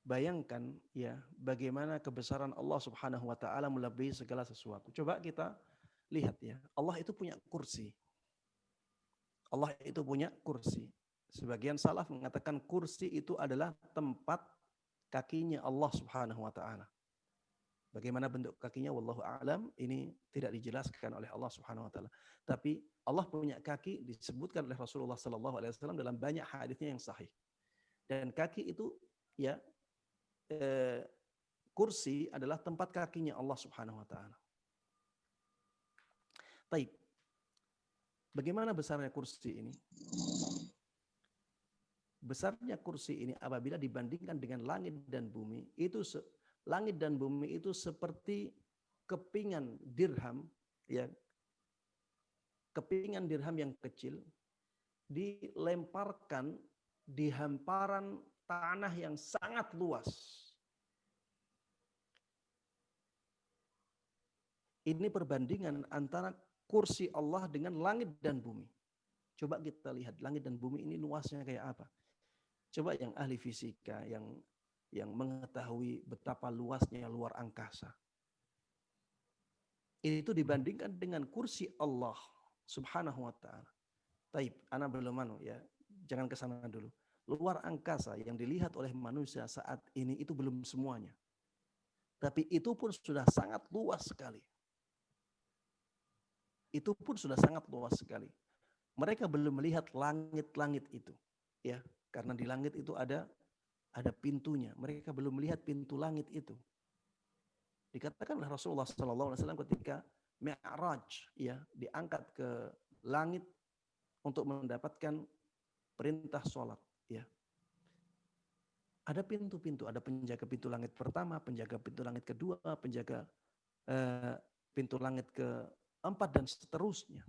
bayangkan ya bagaimana kebesaran Allah Subhanahu wa taala melebihi segala sesuatu. Coba kita lihat ya. Allah itu punya kursi. Allah itu punya kursi. Sebagian salaf mengatakan kursi itu adalah tempat kakinya Allah Subhanahu wa taala. Bagaimana bentuk kakinya wallahu a'lam, ini tidak dijelaskan oleh Allah Subhanahu wa taala. Tapi Allah punya kaki disebutkan oleh Rasulullah sallallahu alaihi wasallam dalam banyak hadisnya yang sahih. Dan kaki itu ya kursi adalah tempat kakinya Allah Subhanahu wa taala. Taib. Bagaimana besarnya kursi ini? Besarnya kursi ini apabila dibandingkan dengan langit dan bumi, langit dan bumi itu seperti kepingan dirham, ya. Kepingan dirham yang kecil dilemparkan di hamparan tanah yang sangat luas. Ini perbandingan antara kursi Allah dengan langit dan bumi. Coba kita lihat langit dan bumi ini luasnya kayak apa. Coba yang ahli fisika, yang mengetahui betapa luasnya luar angkasa. Itu dibandingkan dengan kursi Allah Subhanahu wa ta'ala. Taib, ana belum ya. Jangan ke sana dulu. Luar angkasa yang dilihat oleh manusia saat ini itu belum semuanya. Tapi itu pun sudah sangat luas sekali. Itu pun sudah sangat luas sekali. Mereka belum melihat langit-langit itu, ya, karena di langit itu ada pintunya. Mereka belum melihat pintu langit itu. Dikatakan oleh Rasulullah SAW ketika Mi'raj, ya, diangkat ke langit untuk mendapatkan perintah sholat, ya. Ada pintu-pintu, ada penjaga pintu langit pertama, penjaga pintu langit kedua, penjaga pintu langit keempat dan seterusnya.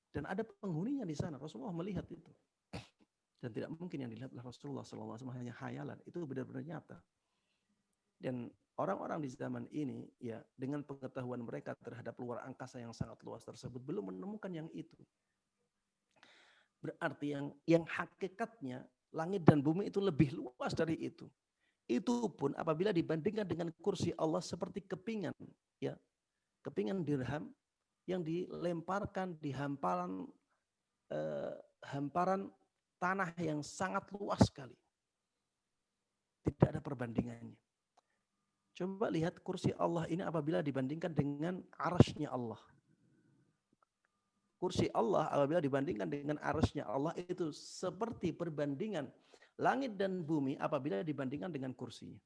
Dan ada penghuninya di sana. Rasulullah melihat itu. Dan tidak mungkin yang dilihat oleh Rasulullah SAW hanya khayalan. Itu benar-benar nyata. Dan orang-orang di zaman ini, ya, dengan pengetahuan mereka terhadap luar angkasa yang sangat luas tersebut belum menemukan yang itu. Berarti yang hakikatnya langit dan bumi itu lebih luas dari itu. Itu pun apabila dibandingkan dengan kursi Allah seperti kepingan, ya, kepingan dirham yang dilemparkan di hamparan tanah yang sangat luas sekali. Tidak ada perbandingannya. Coba lihat kursi Allah ini apabila dibandingkan dengan arasy-Nya Allah. Kursi Allah apabila dibandingkan dengan arasy-Nya Allah itu seperti perbandingan langit dan bumi apabila dibandingkan dengan kursinya.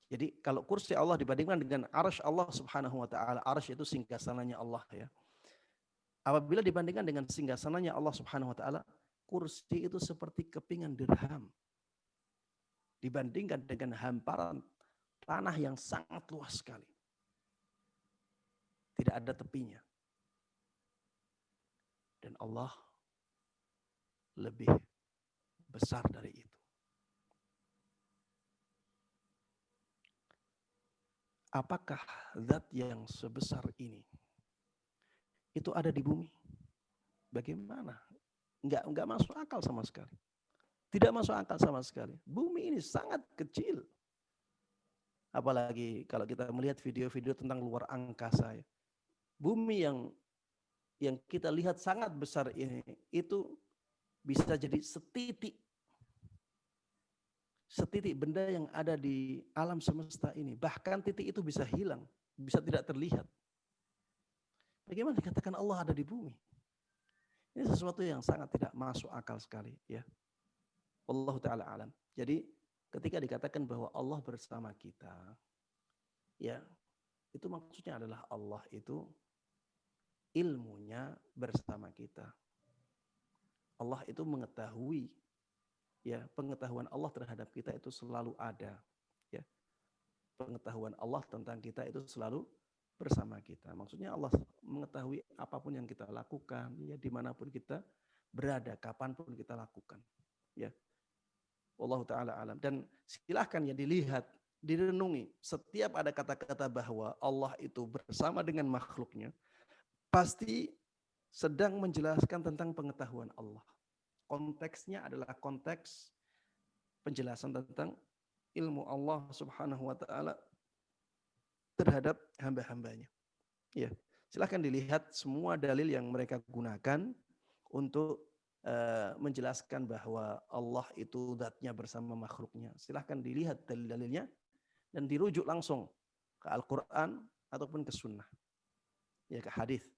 Jadi kalau kursi Allah dibandingkan dengan arasy Allah Subhanahu wa taala, arasy itu singgasananya Allah, ya. Apabila dibandingkan dengan singgasananya Allah Subhanahu wa taala, kursi itu seperti kepingan dirham. Dibandingkan dengan hamparan tanah yang sangat luas sekali. Tidak ada tepinya. Dan Allah lebih besar dari itu. Apakah zat yang sebesar ini itu ada di bumi? Bagaimana? Enggak masuk akal sama sekali. Tidak masuk akal sama sekali. Bumi ini sangat kecil. Apalagi kalau kita melihat video-video tentang luar angkasa, ya. Bumi yang kita lihat sangat besar ini itu bisa jadi setitik benda yang ada di alam semesta ini. Bahkan titik itu bisa hilang, bisa tidak terlihat. Bagaimana dikatakan Allah ada di bumi? Ini sesuatu yang sangat tidak masuk akal sekali, ya. Wallahu ta'ala alam. Jadi ketika dikatakan bahwa Allah bersama kita, ya, itu maksudnya adalah Allah itu ilmunya bersama kita. Allah itu mengetahui, ya, pengetahuan Allah terhadap kita itu selalu ada, ya. Pengetahuan Allah tentang kita itu selalu bersama kita. Maksudnya Allah mengetahui apapun yang kita lakukan, ya, dimanapun kita berada, kapanpun kita lakukan, ya. Wallahu ta'ala alam. Dan silahkan ya dilihat, direnungi. Setiap ada kata-kata bahwa Allah itu bersama dengan makhluknya, pasti sedang menjelaskan tentang pengetahuan Allah. Konteksnya adalah konteks penjelasan tentang ilmu Allah Subhanahu wa taala terhadap hamba-hambanya. Ya, silahkan dilihat semua dalil yang mereka gunakan untuk menjelaskan bahwa Allah itu zatnya bersama makhluknya. Silahkan dilihat dalil-dalilnya dan dirujuk langsung ke Al-Quran ataupun ke Sunnah, ya, ke hadis.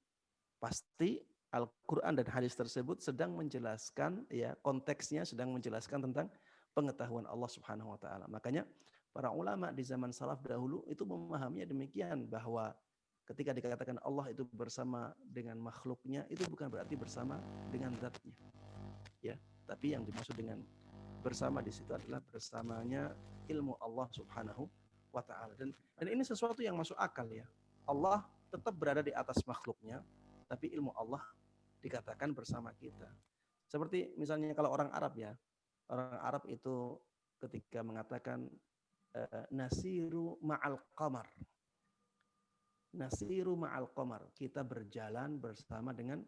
Pasti Al-Quran dan hadis tersebut sedang menjelaskan, ya, konteksnya sedang menjelaskan tentang pengetahuan Allah Subhanahu wa taala. Makanya para ulama di zaman salaf dahulu itu memahaminya demikian, bahwa ketika dikatakan Allah itu bersama dengan makhluknya, itu bukan berarti bersama dengan zatnya. Ya, tapi yang dimaksud dengan bersama di situ adalah bersamanya ilmu Allah Subhanahu wa taala. Dan ini sesuatu yang masuk akal ya. Allah tetap berada di atas makhluknya, tapi ilmu Allah dikatakan bersama kita. Seperti misalnya kalau orang Arab ya. Orang Arab itu ketika mengatakan nasiru ma'al qamar. Nasiru ma'al qamar, kita berjalan bersama dengan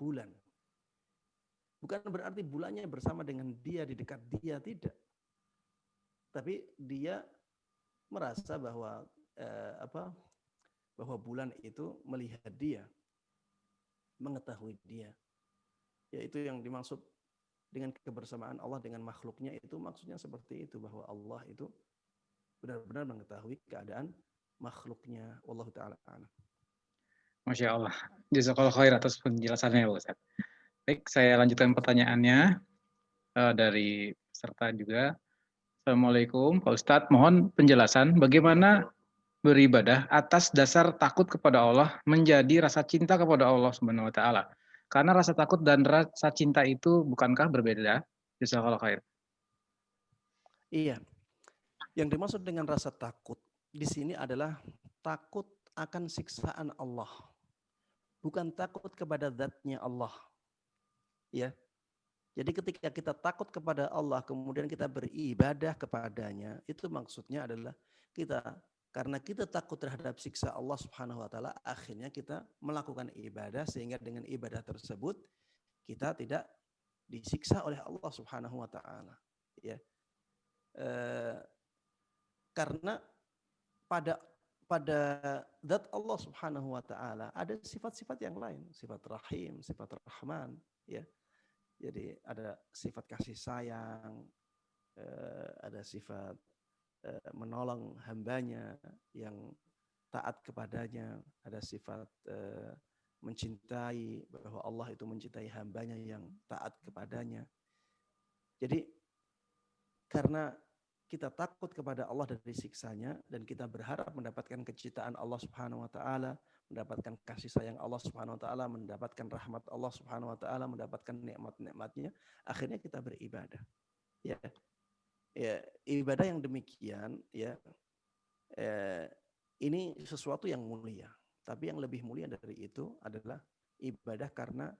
bulan. Bukan berarti bulannya bersama dengan dia, di dekat dia, tidak. Tapi dia merasa bahwa bahwa bulan itu melihat dia, mengetahui dia. Yaitu yang dimaksud dengan kebersamaan Allah dengan makhluknya, itu maksudnya seperti itu, bahwa Allah itu benar-benar mengetahui keadaan makhluknya. Wallahu ta'ala a'lam. Masya Allah. Jazakallah khair atas penjelasannya, Pak Ustadz. Baik, saya lanjutkan pertanyaannya dari peserta juga. Assalamualaikum, Pak Ustadz. Mohon penjelasan bagaimana beribadah atas dasar takut kepada Allah menjadi rasa cinta kepada Allah Subhanahu wa taala. Karena rasa takut dan rasa cinta itu bukankah berbeda? Jazakallah khair. Iya. Yang dimaksud dengan rasa takut di sini adalah takut akan siksaan Allah. Bukan takut kepada zatnya Allah. Ya. Jadi ketika kita takut kepada Allah, kemudian kita beribadah kepadanya, itu maksudnya adalah karena kita takut terhadap siksa Allah Subhanahu wa taala, akhirnya kita melakukan ibadah, sehingga dengan ibadah tersebut kita tidak disiksa oleh Allah Subhanahu wa taala. Ya. Karena pada zat Allah Subhanahu wa taala ada sifat-sifat yang lain, sifat Rahim, sifat Rahman, ya. Jadi ada sifat kasih sayang, ada sifat menolong hambanya yang taat kepadanya, ada sifat mencintai, bahwa Allah itu mencintai hambanya yang taat kepadanya. Jadi karena kita takut kepada Allah dari siksanya, dan kita berharap mendapatkan kecintaan Allah Subhanahu wa taala, mendapatkan kasih sayang Allah Subhanahu wa taala, mendapatkan rahmat Allah Subhanahu wa taala, mendapatkan nikmat-nikmatnya, akhirnya kita beribadah. Ya. Ya, ibadah yang demikian ya, ini sesuatu yang mulia. Tapi yang lebih mulia dari itu adalah ibadah karena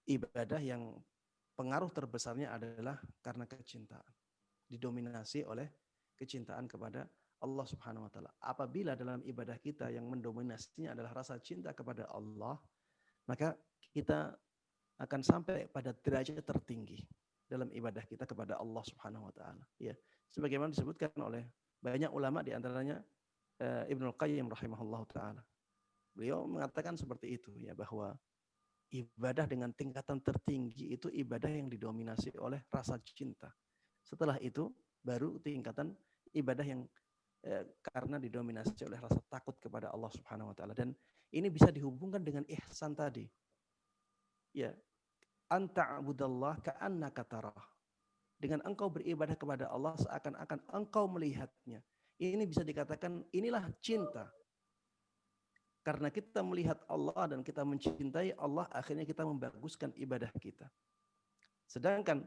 ibadah yang pengaruh terbesarnya adalah karena kecintaan. Didominasi oleh kecintaan kepada Allah Subhanahu wa taala. Apabila dalam ibadah kita yang mendominasinya adalah rasa cinta kepada Allah, maka kita akan sampai pada derajat tertinggi dalam ibadah kita kepada Allah Subhanahu wa taala. Ya, sebagaimana disebutkan oleh banyak ulama, di antaranya Ibnul Qayyim rahimahullahu taala. Beliau mengatakan seperti itu ya, bahwa ibadah dengan tingkatan tertinggi itu ibadah yang didominasi oleh rasa cinta. Setelah itu baru tingkatan ibadah yang karena didominasi oleh rasa takut kepada Allah Subhanahu wa taala. Dan ini bisa dihubungkan dengan ihsan tadi. Ya, anta'budallah ka'annaka tarah. Dengan engkau beribadah kepada Allah seakan-akan engkau melihatnya. Ini bisa dikatakan inilah cinta. Karena kita melihat Allah dan kita mencintai Allah, akhirnya kita membaguskan ibadah kita. Sedangkan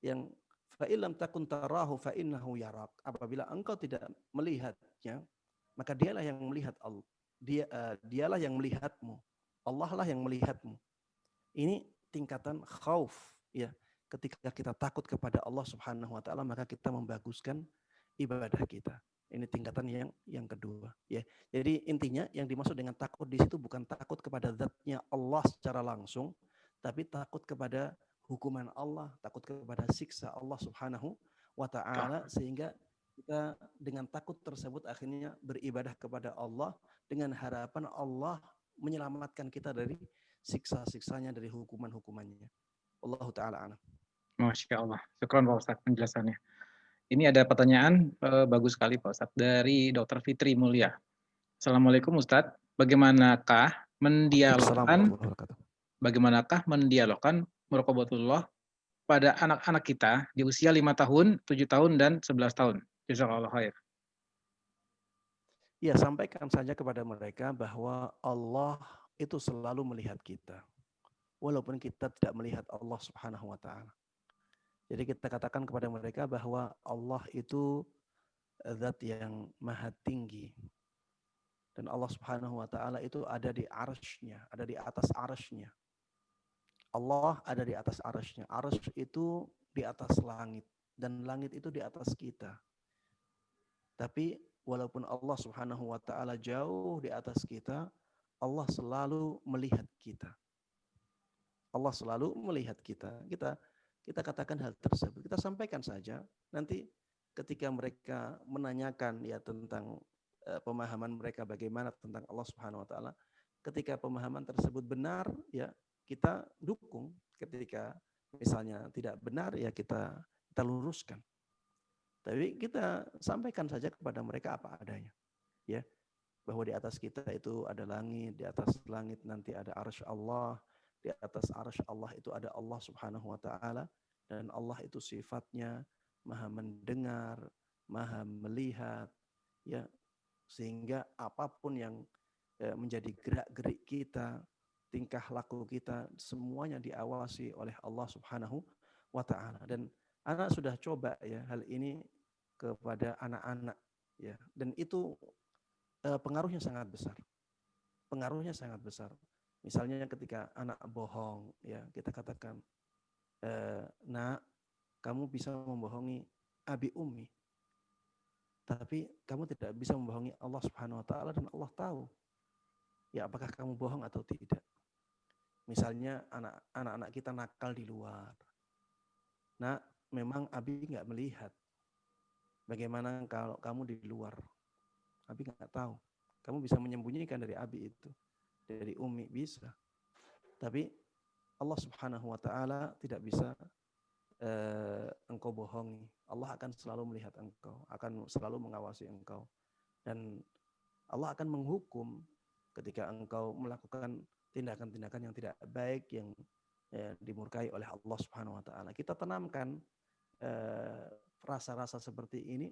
yang fa'ilam takun tarahu fa'innahu yarak. Apabila engkau tidak melihatnya, maka dialah yang melihat Allah. Dialah yang melihatmu. Allah lah yang melihatmu. Ini tingkatan khauf ya. Ketika kita takut kepada Allah Subhanahu wa taala, maka kita membaguskan ibadah kita. Ini tingkatan yang kedua ya. Jadi intinya yang dimaksud dengan takut di situ bukan takut kepada zatnya Allah secara langsung, tapi takut kepada hukuman Allah, takut kepada siksa Allah Subhanahu wa taala, sehingga kita dengan takut tersebut akhirnya beribadah kepada Allah dengan harapan Allah menyelamatkan kita dari siksa-siksanya, dari hukuman-hukumannya. Wallahu ta'ala a'lam. Masya Allah. Syukran Pak Ustadz penjelasannya. Ini ada pertanyaan bagus sekali Pak Ustadz dari Dr. Fitri Mulia. Assalamualaikum Ustadz. Bagaimanakah mendialogkan muraqabatullah pada anak-anak kita di usia 5 tahun, 7 tahun, dan 11 tahun? Jazakallah khair. Ya, sampaikan saja kepada mereka bahwa Allah itu selalu melihat kita. Walaupun kita tidak melihat Allah Subhanahu wa taala. Jadi kita katakan kepada mereka bahwa Allah itu zat yang maha tinggi. Dan Allah Subhanahu wa taala itu ada di arsy-Nya, ada di atas arsy-Nya. Allah ada di atas arsy-Nya. Arsy itu di atas langit dan langit itu di atas kita. Tapi walaupun Allah Subhanahu wa taala jauh di atas kita, Allah selalu melihat kita. Allah selalu melihat kita. Kita katakan hal tersebut. Kita sampaikan saja. Nanti ketika mereka menanyakan ya tentang pemahaman mereka bagaimana tentang Allah Subhanahu wa taala, ketika pemahaman tersebut benar ya kita dukung. Ketika misalnya tidak benar ya kita luruskan. Tapi kita sampaikan saja kepada mereka apa adanya. Ya, bahwa di atas kita itu ada langit, di atas langit nanti ada arsy Allah, di atas arsy Allah itu ada Allah Subhanahu wa taala, dan Allah itu sifatnya maha mendengar, maha melihat, ya, sehingga apapun yang menjadi gerak-gerik kita, tingkah laku kita, semuanya diawasi oleh Allah Subhanahu wa taala. Dan anak sudah coba ya hal ini kepada anak-anak ya, dan itu pengaruhnya sangat besar. Pengaruhnya sangat besar. Misalnya ketika anak bohong ya, kita katakan nak, kamu bisa membohongi abi ummi, tapi kamu tidak bisa membohongi Allah Subhanahu wa taala, dan Allah tahu ya apakah kamu bohong atau tidak. Misalnya anak-anak kita nakal di luar. Nah, memang abi nggak melihat. Bagaimana kalau kamu di luar? Abi nggak tahu. Kamu bisa menyembunyikan dari abi itu, dari umi bisa. Tapi Allah Subhanahu wa taala tidak bisa engkau bohongi. Allah akan selalu melihat engkau, akan selalu mengawasi engkau. Dan Allah akan menghukum ketika engkau melakukan tindakan-tindakan yang tidak baik, yang dimurkai oleh Allah Subhanahu wa taala. Kita tanamkan rasa-rasa seperti ini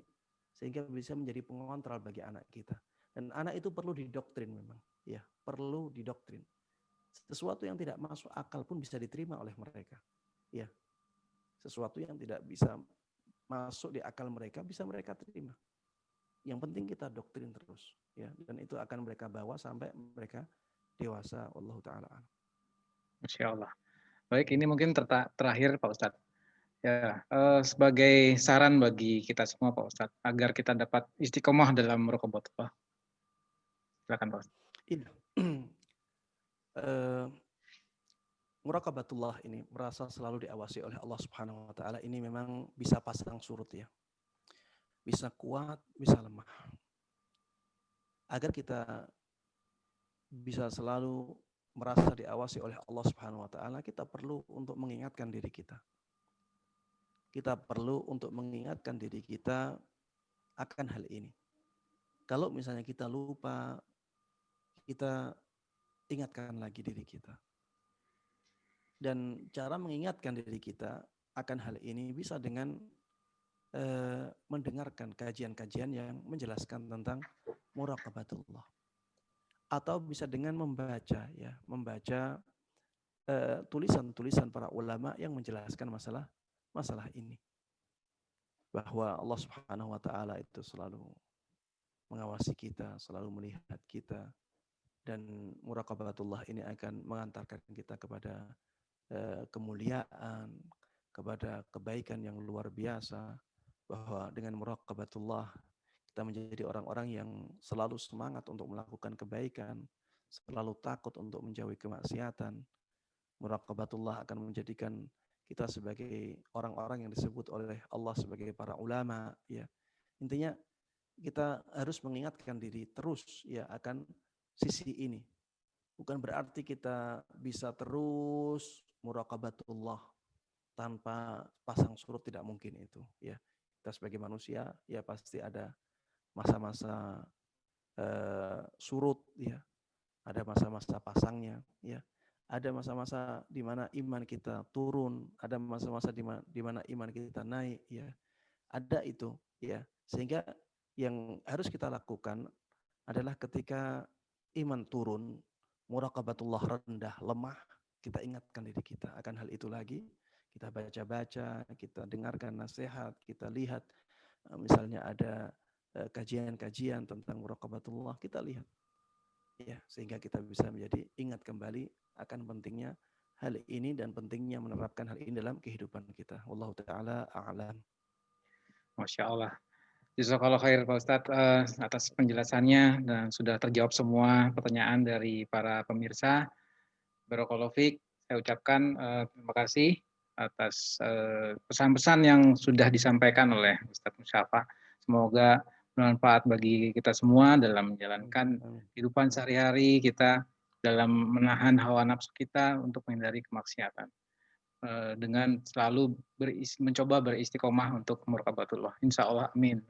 sehingga bisa menjadi pengontrol bagi anak kita. Dan anak itu perlu didoktrin memang, ya, perlu didoktrin. Sesuatu yang tidak masuk akal pun bisa diterima oleh mereka. Ya. Sesuatu yang tidak bisa masuk di akal mereka bisa mereka terima. Yang penting kita doktrin terus, ya, dan itu akan mereka bawa sampai mereka dewasa. Wallahu taala. Masya Allah. Baik, ini mungkin terakhir Pak Ustadz. Ya, sebagai saran bagi kita semua Pak Ustadz, agar kita dapat istiqomah dalam muraqabatullah. Silakan Pak Ustadz. Iya. Muraqabatullah ini merasa selalu diawasi oleh Allah Subhanahu wa taala ini memang bisa pasang surut ya. Bisa kuat, bisa lemah. Agar kita bisa selalu merasa diawasi oleh Allah Subhanahu wa taala, kita perlu untuk mengingatkan diri kita. Kita perlu untuk mengingatkan diri kita akan hal ini. Kalau misalnya kita lupa, kita ingatkan lagi diri kita. Dan cara mengingatkan diri kita akan hal ini bisa dengan mendengarkan kajian-kajian yang menjelaskan tentang muraqabatullah. Atau bisa dengan membaca ya, membaca tulisan-tulisan para ulama yang menjelaskan masalah ini. Bahwa Allah Subhanahu wa taala itu selalu mengawasi kita, selalu melihat kita, dan muraqabatullah ini akan mengantarkan kita kepada kemuliaan, kepada kebaikan yang luar biasa, bahwa dengan muraqabatullah kita menjadi orang-orang yang selalu semangat untuk melakukan kebaikan, selalu takut untuk menjauhi kemaksiatan. Muraqabatullah akan menjadikan kita sebagai orang-orang yang disebut oleh Allah sebagai para ulama, ya. Intinya kita harus mengingatkan diri terus ya akan sisi ini. Bukan berarti kita bisa terus muraqabatullah tanpa pasang surut, tidak mungkin itu ya. Kita sebagai manusia ya pasti ada masa-masa surut ya, ada masa-masa pasangnya ya, ada masa-masa di mana iman kita turun, ada masa-masa di mana iman kita naik, ya. Ada itu, ya. Sehingga yang harus kita lakukan adalah ketika iman turun, muraqabatullah rendah, lemah, kita ingatkan diri kita akan hal itu lagi. Kita baca-baca, kita dengarkan nasihat, kita lihat misalnya ada kajian-kajian tentang muraqabatullah, kita lihat. Ya, sehingga kita bisa menjadi ingat kembali akan pentingnya hal ini dan pentingnya menerapkan hal ini dalam kehidupan kita. Wallahu taala a'lam. Masya Allah. Jazakallah khair Pak Ustadz atas penjelasannya dan sudah terjawab semua pertanyaan dari para pemirsa. Barakallahu fiik. Saya ucapkan terima kasih atas pesan-pesan yang sudah disampaikan oleh Ustadz Musyafa. Semoga bermanfaat bagi kita semua dalam menjalankan kehidupan sehari-hari kita, dalam menahan hawa nafsu kita untuk menghindari kemaksiatan. Dengan selalu mencoba beristiqomah untuk muraqabatullah. Insya Allah, amin.